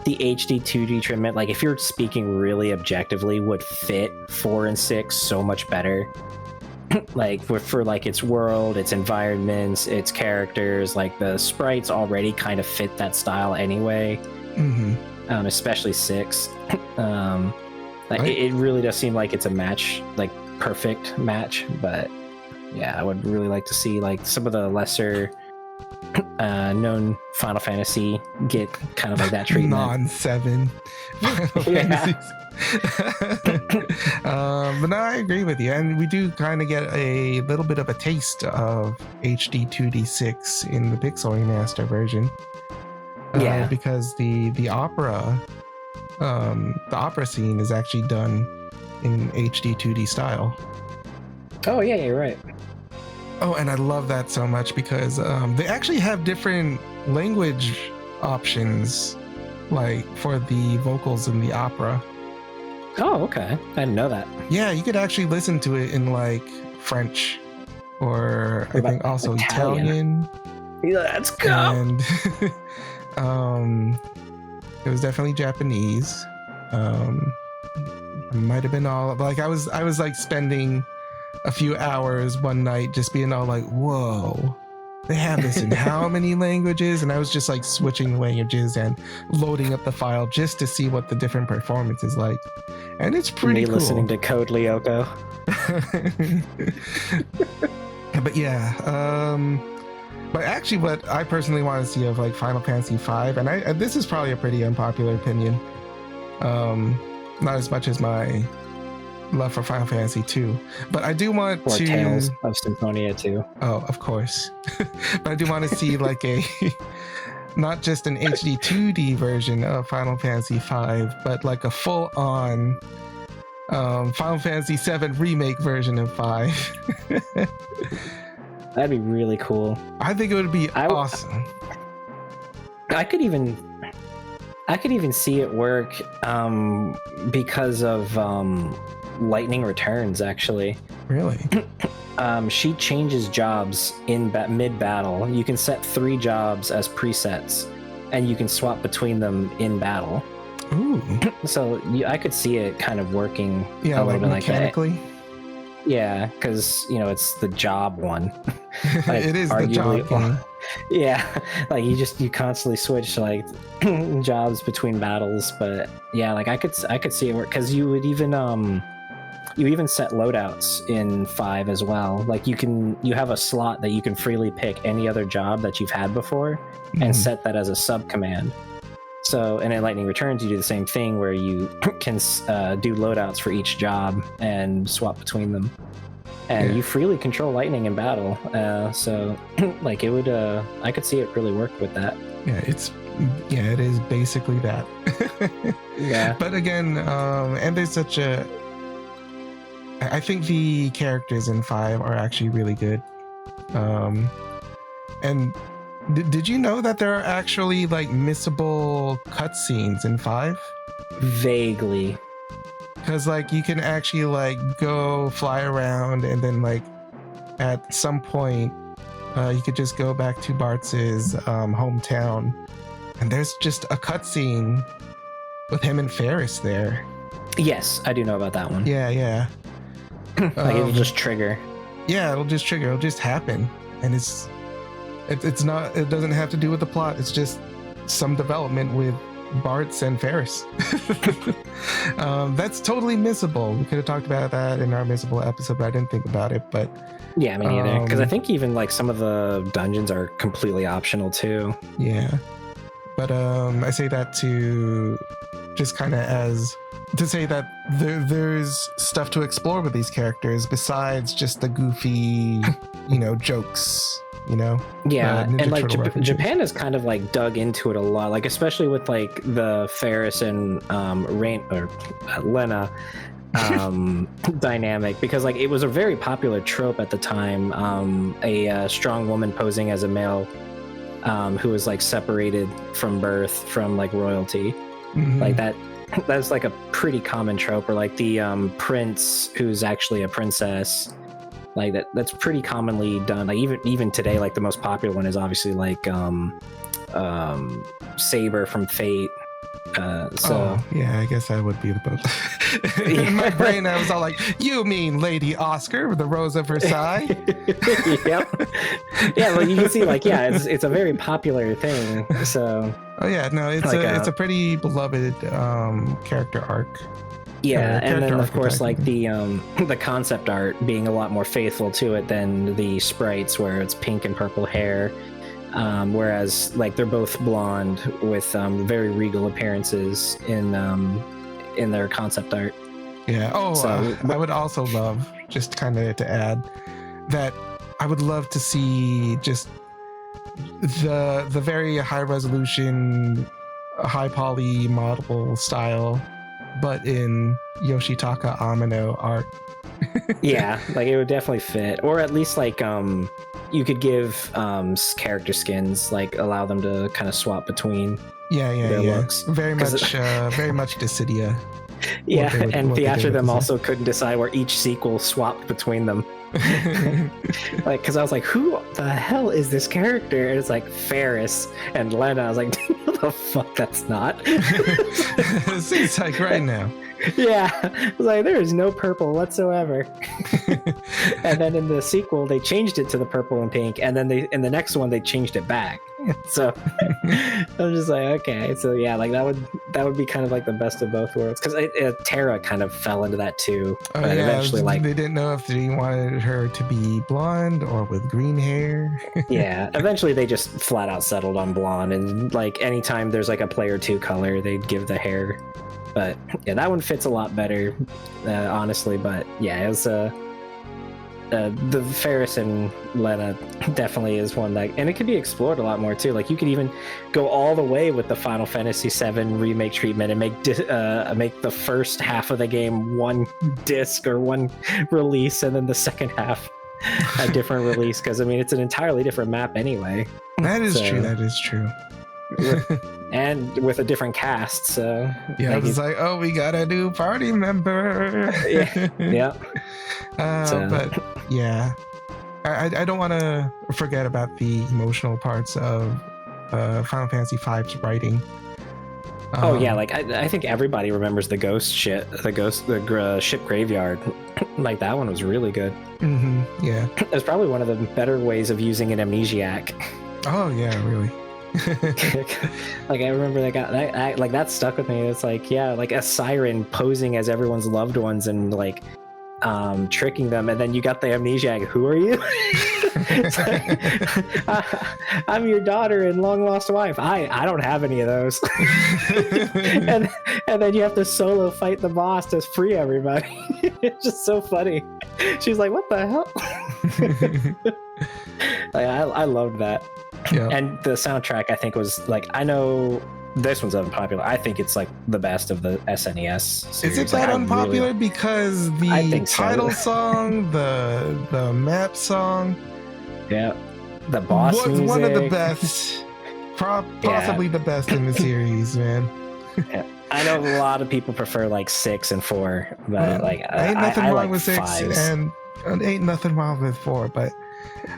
the HD 2D treatment, like if you're speaking really objectively, would fit 4 and 6 so much better. Like for like its world, its environments, its characters, like the sprites already kind of fit that style anyway. Especially 6. Like it really does seem like it's a match, like perfect match. But yeah, I would really like to see like some of the lesser known Final Fantasy get kind of like that treatment. Non-7 Final Fantasies. But no, I agree with you, and we do kind of get a little bit of a taste of HD 2D6 in the Pixel Remaster version. Yeah, because the opera scene is actually done in HD 2D style. oh yeah, you're right. Oh, and I love that so much because they actually have different language options, like for the vocals in the opera. Oh, okay. I didn't know that. Yeah, you could actually listen to it in like French, or I think also Italian. Let's go. And it was definitely Japanese. It might have been all like I was like spending a few hours one night just being all like, whoa, they have this in how many languages? And I was just like switching languages and loading up the file just to see what the different performance is like. And it's pretty cool. Listening to Code Lyoko. But yeah, but actually what I personally want to see of like Final Fantasy V, and this is probably a pretty unpopular opinion, not as much as my love for Final Fantasy 2, but I do want or to Tales of Symphonia 2. Oh, of course. But I do want to see like a not just an HD 2D version of Final Fantasy V, but like a full-on Final Fantasy 7 remake version of 5. That'd be really cool. I think it would be awesome. I could even see it work because of Lightning Returns, actually. Really? She changes jobs in mid-battle. You can set 3 jobs as presets, and you can swap between them in battle. Ooh. So I could see it kind of working a little like bit like that. mechanically. Yeah, because it's the job one. Like, it is the job game. Yeah, like you constantly switch like jobs between battles, but yeah, like I could see it work, because you would even set loadouts in 5 as well. Like you have a slot that you can freely pick any other job that you've had before and set that as a sub command. So, and in Lightning Returns, you do the same thing where you can do loadouts for each job and swap between them. And you freely control lightning in battle. So, like it would, I could see it really work with that. Yeah, it is basically that. Yeah. But again, and there's such a... I think the characters in 5 are actually really good. And did you know that there are actually like missable cutscenes in 5? Vaguely. Because like you can actually like go fly around, and then like at some point you could just go back to Bartz's hometown, and there's just a cutscene with him and Ferris there. Yes, I do know about that one. Yeah. Like it'll just trigger. Yeah, it'll just trigger. It'll just happen, and it's not. It doesn't have to do with the plot. It's just some development with Bartz and Ferris. That's totally missable. We could have talked about that in our missable episode, but I didn't think about it. But yeah, me neither. Because I think even like some of the dungeons are completely optional too. Yeah, but I say that to just kind of as to say that there's stuff to explore with these characters besides just the goofy, jokes you know? Yeah, Ninja and like Turtle references. Japan has kind of like dug into it a lot, like especially with like the Ferris and Lena dynamic, because like it was a very popular trope at the time, a strong woman posing as a male who was like separated from birth from like royalty. Like that's like a pretty common trope, or like the prince who's actually a princess. Like that's pretty commonly done. Like even today, like the most popular one is obviously like Saber from Fate. Yeah, I guess that would be the both. In my brain, I was all like, "You mean Lady Oscar, the Rose of Versailles?" Yep. Yeah, well, you can see, like, yeah, it's a very popular thing. So. Oh yeah, no, it's like it's a pretty beloved character arc. Yeah, and then of course, like archetype. the concept art being a lot more faithful to it than the sprites, where it's pink and purple hair. Whereas like they're both blonde with very regal appearances in their concept art. Yeah. Oh, so, I would also love, just kind of to add, that I would love to see just the very high resolution, high poly modelable style, but in Yoshitaka Amano art. Yeah, like it would definitely fit, or at least like you could give character skins, like allow them to kind of swap between their looks. Very much Dissidia. Yeah, and Theatra them also couldn't decide where each sequel swapped between them. Like, because I was like, who the hell is this character? And it's like Ferris and Lena. I was like, what the fuck, that's not. It's like right now. Yeah, I was like, there is no purple whatsoever. And then in the sequel, they changed it to the purple and pink, and then in the next one they changed it back. So I'm just like, okay, so yeah, like that would be kind of like the best of both worlds, because Terra kind of fell into that too. Oh, but yeah, eventually, like they didn't know if they wanted her to be blonde or with green hair. Yeah, eventually they just flat out settled on blonde, and like anytime there's like a player 2 color, they'd give the hair. But yeah, that one fits a lot better, honestly. But yeah, it was the Ferris and Lena definitely is one that, and it could be explored a lot more too. Like you could even go all the way with the Final Fantasy VII remake treatment and make the first half of the game one disc or one release, and then the second half a different release. Because I mean, it's an entirely different map anyway. That is true. That is true. And with a different cast, so yeah, it's like, oh, we got a new party member. Yeah. But yeah, I don't want to forget about the emotional parts of Final Fantasy V's writing. Oh yeah, like I think everybody remembers the ghost shit, the ship graveyard. Like that one was really good. Yeah, it was probably one of the better ways of using an amnesiac. Oh yeah, really. Like I remember that like that stuck with me. It's like, yeah, like a siren posing as everyone's loved ones and like tricking them, and then you got the amnesiac. Who are you? Like, I'm your daughter and long lost wife. I don't have any of those. and then you have to solo fight the boss to free everybody. It's just so funny. She's like, what the hell? Like, I loved that. Yeah. And the soundtrack, I think, was like, I know this one's unpopular. I think it's like the best of the SNES series. Is it that unpopular because the title song, the map song, yeah, the boss was music, one of the best, possibly the best in the series, man. Yeah. I know a lot of people prefer like 6 and 4, but like ain't nothing wrong like with 6, 5s. and ain't nothing wrong with 4, but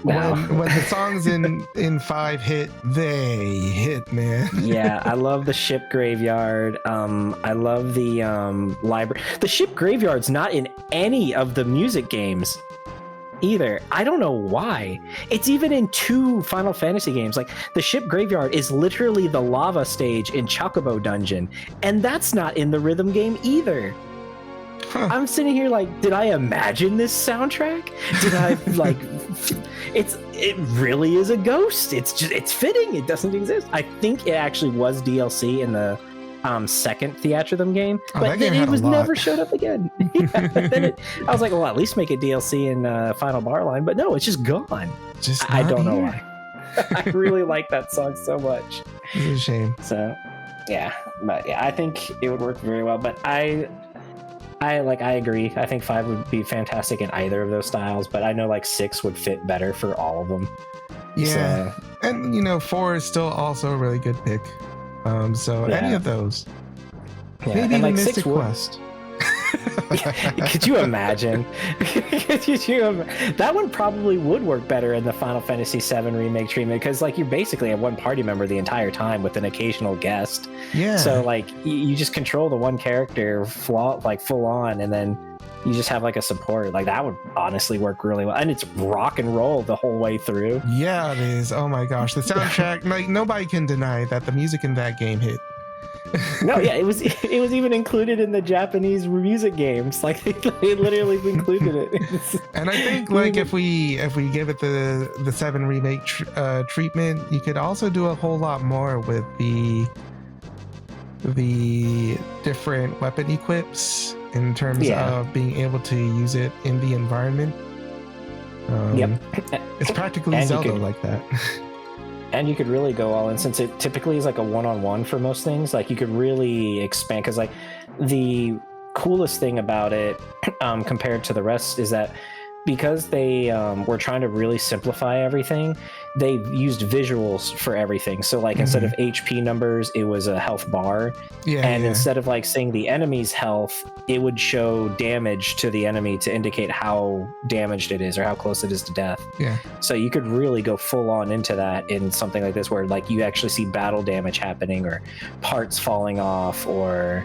when the songs in 5 hit, they hit, man. Yeah, I love the ship graveyard. I love the library. The ship graveyard's not in any of the music games either. I don't know why. It's even in 2 Final Fantasy games. Like the ship graveyard is literally the lava stage in Chocobo Dungeon, and that's not in the rhythm game either. Huh. I'm sitting here like, did I imagine this soundtrack? Did I like? It really is a ghost. It's fitting. It doesn't exist. I think it actually was DLC in the second Theatrhythm game, Oh, but that game then had it a was lot. never showed up again. I was like, well, at least make it DLC in Final Bar Line, but no, it's just gone. Just I not don't know here. why. I really like that song so much. It's a shame. So, yeah, but yeah, I think it would work very well. But I agree. I think 5 would be fantastic in either of those styles, but I know like 6 would fit better for all of them. Yeah, So, and you know, 4 is still also a really good pick. So any of those, yeah. maybe and even like Mystic 6 would. Quest. Could you imagine? That one probably would work better in the Final Fantasy VII remake treatment, because like you basically have one party member the entire time with an occasional guest. Yeah. So like you just control the one character full on, and then you just have like a support. Like that would honestly work really well, and it's rock and roll the whole way through. Yeah, it is. Oh my gosh, the soundtrack! Like nobody can deny that the music in that game hit. No, yeah, it was even included in the Japanese music games. Like they literally included it. And I think like if we give it the 7 remake treatment, you could also do a whole lot more with the different weapon equips in terms of being able to use it in the environment. Yep, it's practically Zelda like that. And you could really go all in, since it typically is like a one-on-one for most things. Like you could really expand, because like the coolest thing about it compared to the rest is that because they were trying to really simplify everything, they used visuals for everything. So like instead of HP numbers, it was a health bar. And instead of like seeing the enemy's health, it would show damage to the enemy to indicate how damaged it is or how close it is to death. Yeah. So you could really go full on into that in something like this, where like you actually see battle damage happening or parts falling off or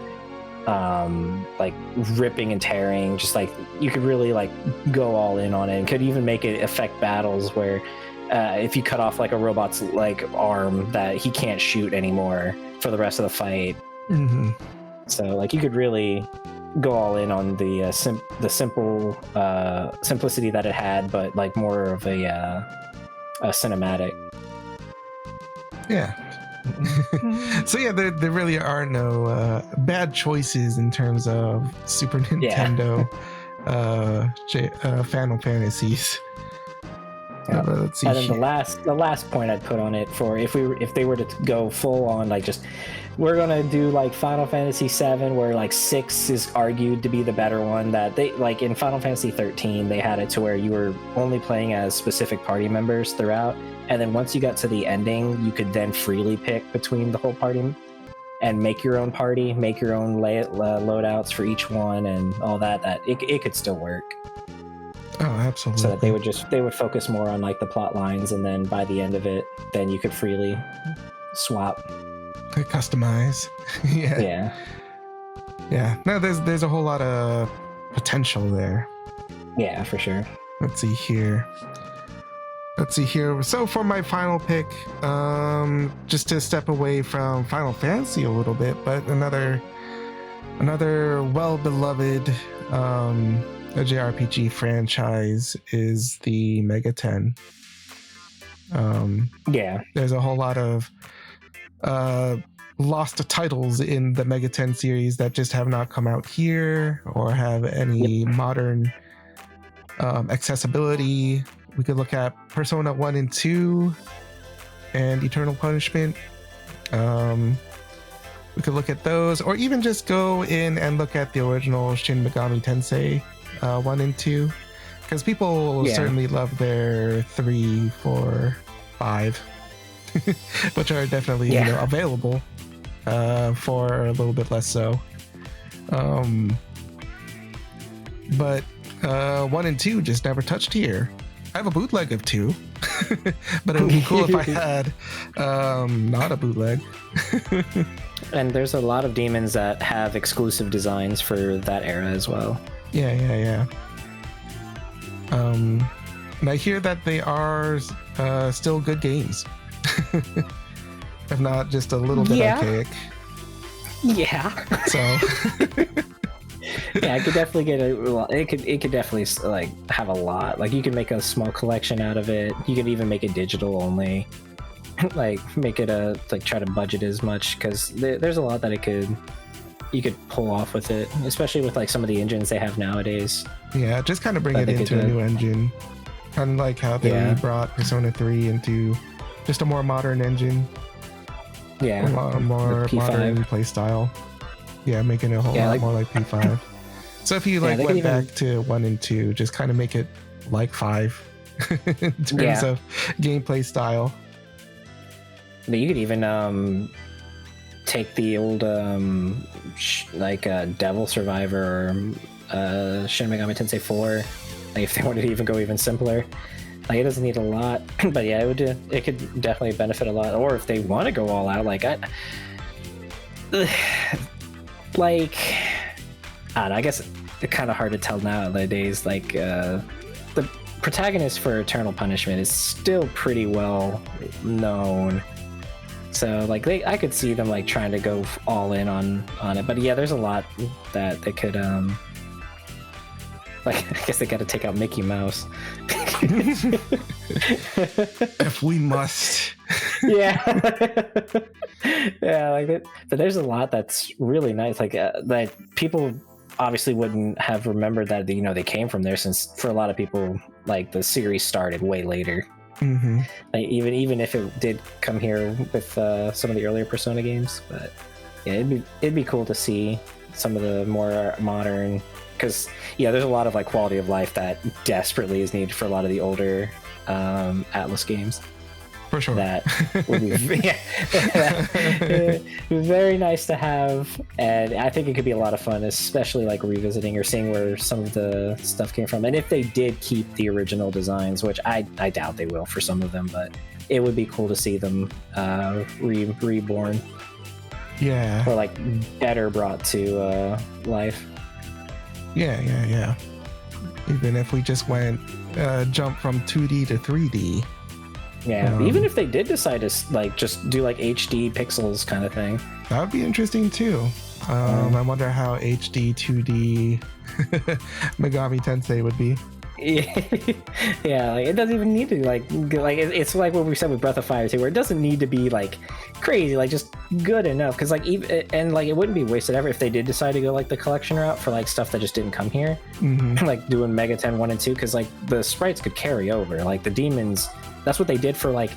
like ripping and tearing. Just like you could really like go all in on it, and could even make it affect battles where if you cut off like a robot's like arm, that he can't shoot anymore for the rest of the fight. So like you could really go all in on the simple simplicity that it had, but like more of a cinematic. Yeah. So yeah, there really are no bad choices in terms of Super Nintendo Final Fantasies. Let's see. And then the last point I'd put on it, for if they were to go full on, like just we're gonna do like Final Fantasy VII, where like 6 is argued to be the better one. That they like in Final Fantasy 13, they had it to where you were only playing as specific party members throughout, and then once you got to the ending, you could then freely pick between the whole party and make your own party, make your own loadouts for each one, and all that. That it could still work. Oh, absolutely. So that they would focus more on like the plot lines, and then by the end of it, then you could freely swap. Customize. Yeah. No, there's a whole lot of potential there. Yeah, for sure. Let's see here. So for my final pick, just to step away from Final Fantasy a little bit, but another well-beloved a JRPG franchise is the Mega 10. There's a whole lot of lost titles in the Mega 10 series that just have not come out here or have any modern accessibility. We could look at Persona 1 and 2 and Eternal Punishment. We could look at those, or even just go in and look at the original Shin Megami Tensei 1 and 2, because people certainly love their 3, 4, 5, which are definitely available for a little bit less so. But 1 and 2 just never touched here. I have a bootleg of 2, but it would be cool if I had not a bootleg. And there's a lot of demons that have exclusive designs for that era as well. Yeah. And I hear that they are still good games, if not just a little bit archaic. Yeah. So. Yeah, I could definitely get it could definitely like have a lot. Like you can make a small collection out of it. You can even make it digital only. like make it try to budget as much, because there's a lot that you could pull off with it, especially with like some of the engines they have nowadays. Yeah, just kind of bring it into a new engine, kind of like how they brought Persona 3 into just a more modern engine. Yeah, a more modern play style. Yeah, making it a whole lot more like P5. So if you went back to 1 and 2, just kind of make it like 5 in terms of gameplay style. But you could even take the old Devil Survivor or Shin Megami Tensei 4, like if they wanted to even go even simpler. Like, it doesn't need a lot, but yeah, it could definitely benefit a lot. Or if they want to go all out, like I don't know, I guess it's kind of hard to tell nowadays. Like the protagonist for Eternal Punishment is still pretty well known, so like I could see them like trying to go all in on it. But yeah, there's a lot that they could like, I guess they got to take out Mickey Mouse. If we must. Yeah. Yeah, like that. But there's a lot that's really nice. Like that people obviously wouldn't have remembered that, you know, they came from there, since for a lot of people, like, the series started way later. Mm-hmm. Like, even if it did come here with some of the earlier Persona games. But yeah, it'd be cool to see some of the more modern, because yeah, there's a lot of like quality of life that desperately is needed for a lot of the older Atlas games. For sure. That would be very nice to have, and I think it could be a lot of fun, especially like revisiting or seeing where some of the stuff came from. And if they did keep the original designs, which I doubt they will for some of them, but it would be cool to see them reborn. Yeah. Or like better brought to life. Yeah. Even if we just went jump from 2D to 3D. Yeah, even if they did decide to like just do like HD pixels kind of thing, that would be interesting too. I wonder how HD 2D Megami Tensei would be. Yeah, like it doesn't even need to like it's like what we said with Breath of Fire too, where it doesn't need to be like crazy, like just good enough. Because like even, and like it wouldn't be wasted ever if they did decide to go like the collection route for like stuff that just didn't come here. Mm-hmm. Like doing Mega 10 1 and 2, because like the sprites could carry over. Like the demons, that's what they did for like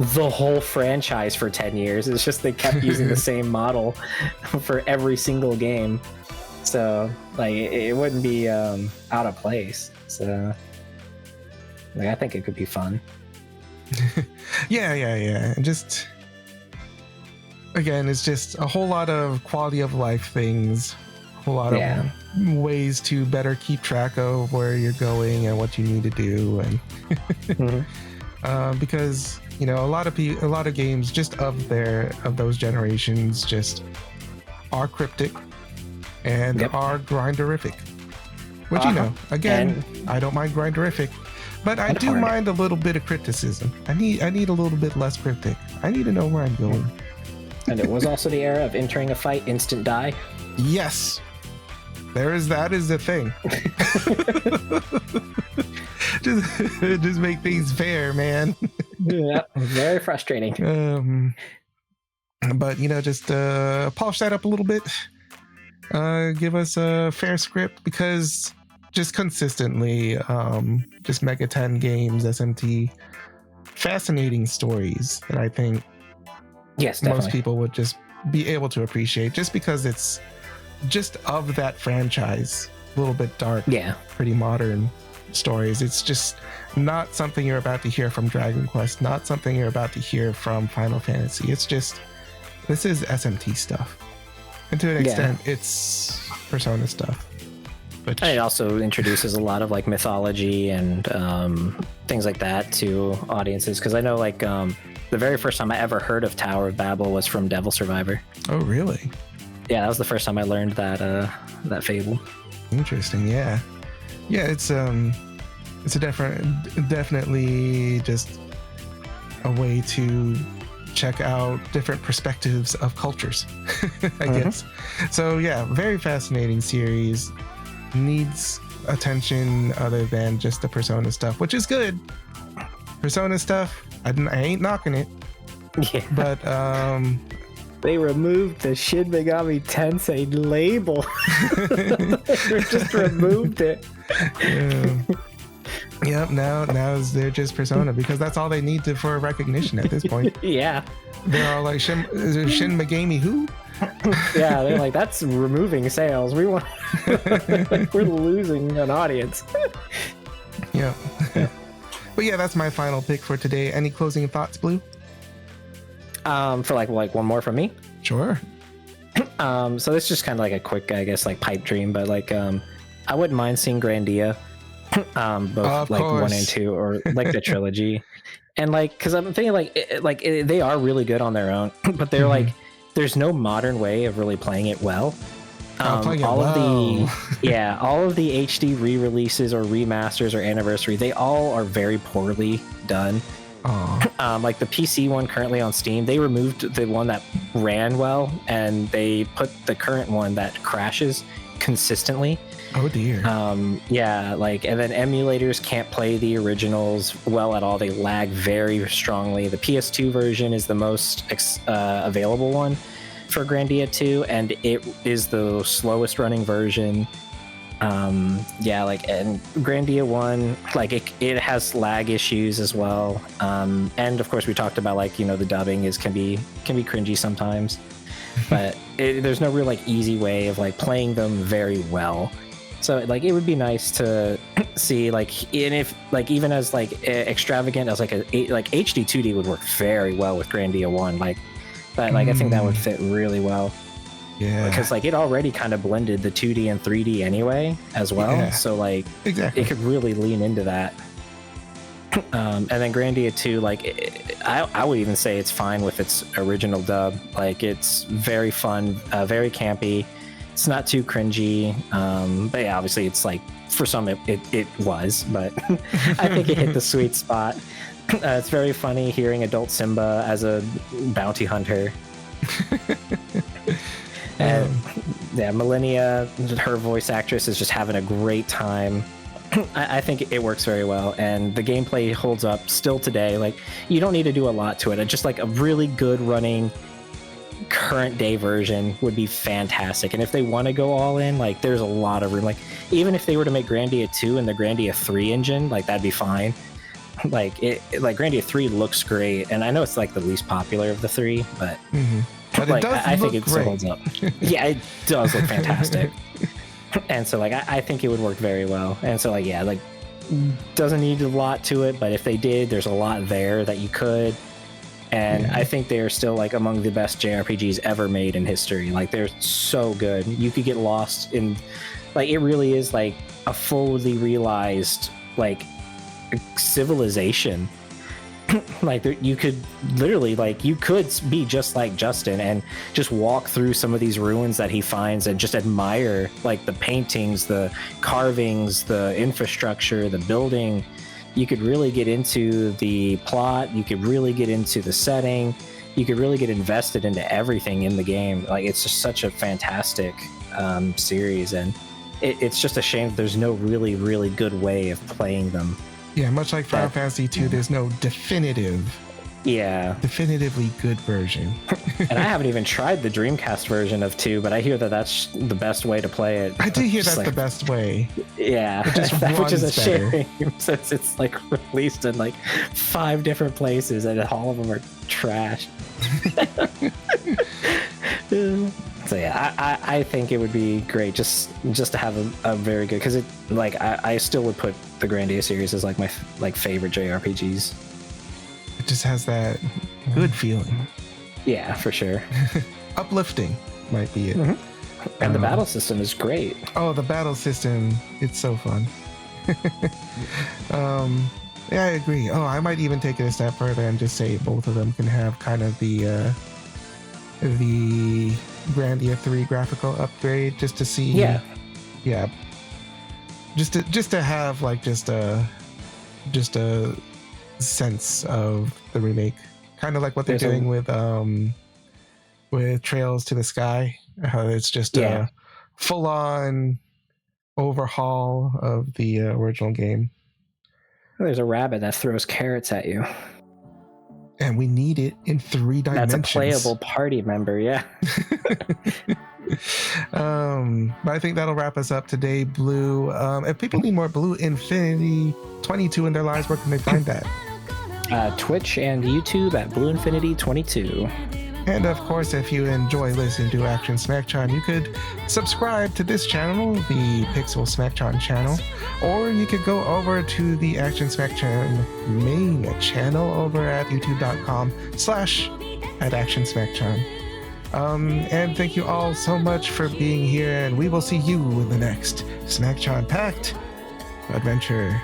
the whole franchise for 10 years. It's just they kept using the same model for every single game, so like it wouldn't be out of place. So like I think it could be fun. Yeah. And just again, it's just a whole lot of quality of life things, a whole lot of ways to better keep track of where you're going and what you need to do, and because you know a lot of games just of those generations just are cryptic and are grinderific. Which, you know, again, I don't mind grinderific, but I do mind a little bit of criticism. I need a little bit less cryptic. I need to know where I'm going. And it was also the era of entering a fight, instant die. Yes, that is the thing. just make things fair, man. Yeah, very frustrating. But you know, just polish that up a little bit. Give us a fair script, because just consistently, just Mega 10 games, SMT, fascinating stories that I think most people would just be able to appreciate, just because it's just of that franchise, a little bit dark, pretty modern stories. It's just not something you're about to hear from Dragon Quest, not something you're about to hear from Final Fantasy. It's just, this is SMT stuff. And to an extent, it's Persona stuff. But it also introduces a lot of like mythology and things like that to audiences. Because I know like the very first time I ever heard of Tower of Babel was from Devil Survivor. Oh, really? Yeah, that was the first time I learned that fable. Interesting. Yeah. It's a definitely just a way to check out different perspectives of cultures, I guess. So yeah, very fascinating series. Needs attention other than just the Persona stuff, which is good. Persona stuff, I ain't knocking it. Yeah. But they removed the Shin Megami Tensei label. They just removed it. Yep, now they're just Persona because that's all they need for recognition at this point. Yeah. They're all like Shin Megami who? Yeah, they're like, that's removing sales. We want we're losing an audience. Yeah. But yeah, that's my final pick for today. Any closing thoughts, Blue? For like one more from me. Sure. So this is just kind of like a quick, I guess, like pipe dream, but like I wouldn't mind seeing Grandia, both like course. 1 and 2, or like the trilogy, and like because I'm thinking they are really good on their own, but they're like there's no modern way of really playing it well. All of the HD re-releases or remasters or anniversary, they all are very poorly done. Like the PC one currently on Steam, they removed the one that ran well and they put the current one that crashes consistently. Oh dear. Yeah, like, and then emulators can't play the originals well at all. They lag very strongly. The PS2 version is the most available one for Grandia 2, and it is the slowest running version. Yeah, like, and Grandia 1, like it has lag issues as well. And of course we talked about, like, you know, the dubbing can be cringy sometimes, but there's no real like easy way of like playing them very well. So like it would be nice to see, like, and if like even as like extravagant as like HD 2D would work very well with Grandia 1, like, but like I think that would fit really well. Yeah, because like it already kind of blended the 2D and 3D anyway as well. Yeah. So like exactly, it could really lean into that. And then Grandia 2, like I would even say it's fine with its original dub. Like it's very fun, very campy. It's not too cringy, but yeah, obviously it's like for some it was, but I think it hit the sweet spot. It's very funny hearing adult Simba as a bounty hunter. And yeah, Millennia, her voice actress, is just having a great time. I think it works very well, and the gameplay holds up still today. Like, you don't need to do a lot to it. It's just like a really good running current day version would be fantastic. And if they want to go all in, like, there's a lot of room. Like, even if they were to make Grandia 2 and the Grandia 3 engine, like, that'd be fine. Like Grandia 3 looks great, and I know it's like the least popular of the three, but but like, it does I think look it still holds up. Yeah, it does look fantastic. And so like I think it would work very well. And so like, yeah, like, doesn't need a lot to it, but if they did, there's a lot there that you could. And I think they are still like among the best JRPGs ever made in history. Like, they're so good. You could get lost in, like, it really is like a fully realized like civilization. Like, you could literally, like, you could be just like Justin and just walk through some of these ruins that he finds and just admire, like, the paintings, the carvings, the infrastructure, the building. You could really get into the plot. You could really get into the setting. You could really get invested into everything in the game. Like, it's just such a fantastic series, and it's just a shame that there's no really, really good way of playing them. Yeah, much like Final Fantasy 2, there's no definitively good version. And I haven't even tried the Dreamcast version of 2, but I hear that that's the best way to play it. I do hear that's like the best way. Yeah, which is a shame, since it's like released in like 5 different places and all of them are trash. So yeah, I think it would be great just to have a very good, because it, like, I still would put the Grandia series as like my favorite JRPGs. It just has that good feeling. Yeah, for sure. Uplifting might be it. And the battle system is great. Oh, the battle system, it's so fun. Yeah, I agree. I might even take it a step further and just say both of them can have kind of the Grandia 3 graphical upgrade, just to see. Yeah. Just to have like just a sense of the remake, kind of like what they're doing with Trails to the Sky. It's just a full-on overhaul of the original game. There's a rabbit that throws carrots at you. And we need it in 3 dimensions. That's a playable party member, yeah. But I think that'll wrap us up today, Blue. If people need more Blue Infinity 22 in their lives, where can they find that? Twitch and YouTube at Blue Infinity 22. And of course, if you enjoy listening to Action Smacchan, you could subscribe to this channel, the Pixel Smacchan channel, or you could go over to the Action Smacchan main channel over at youtube.com/@Action Smacchan. And thank you all so much for being here, and we will see you in the next Smacchan Packed Adventure.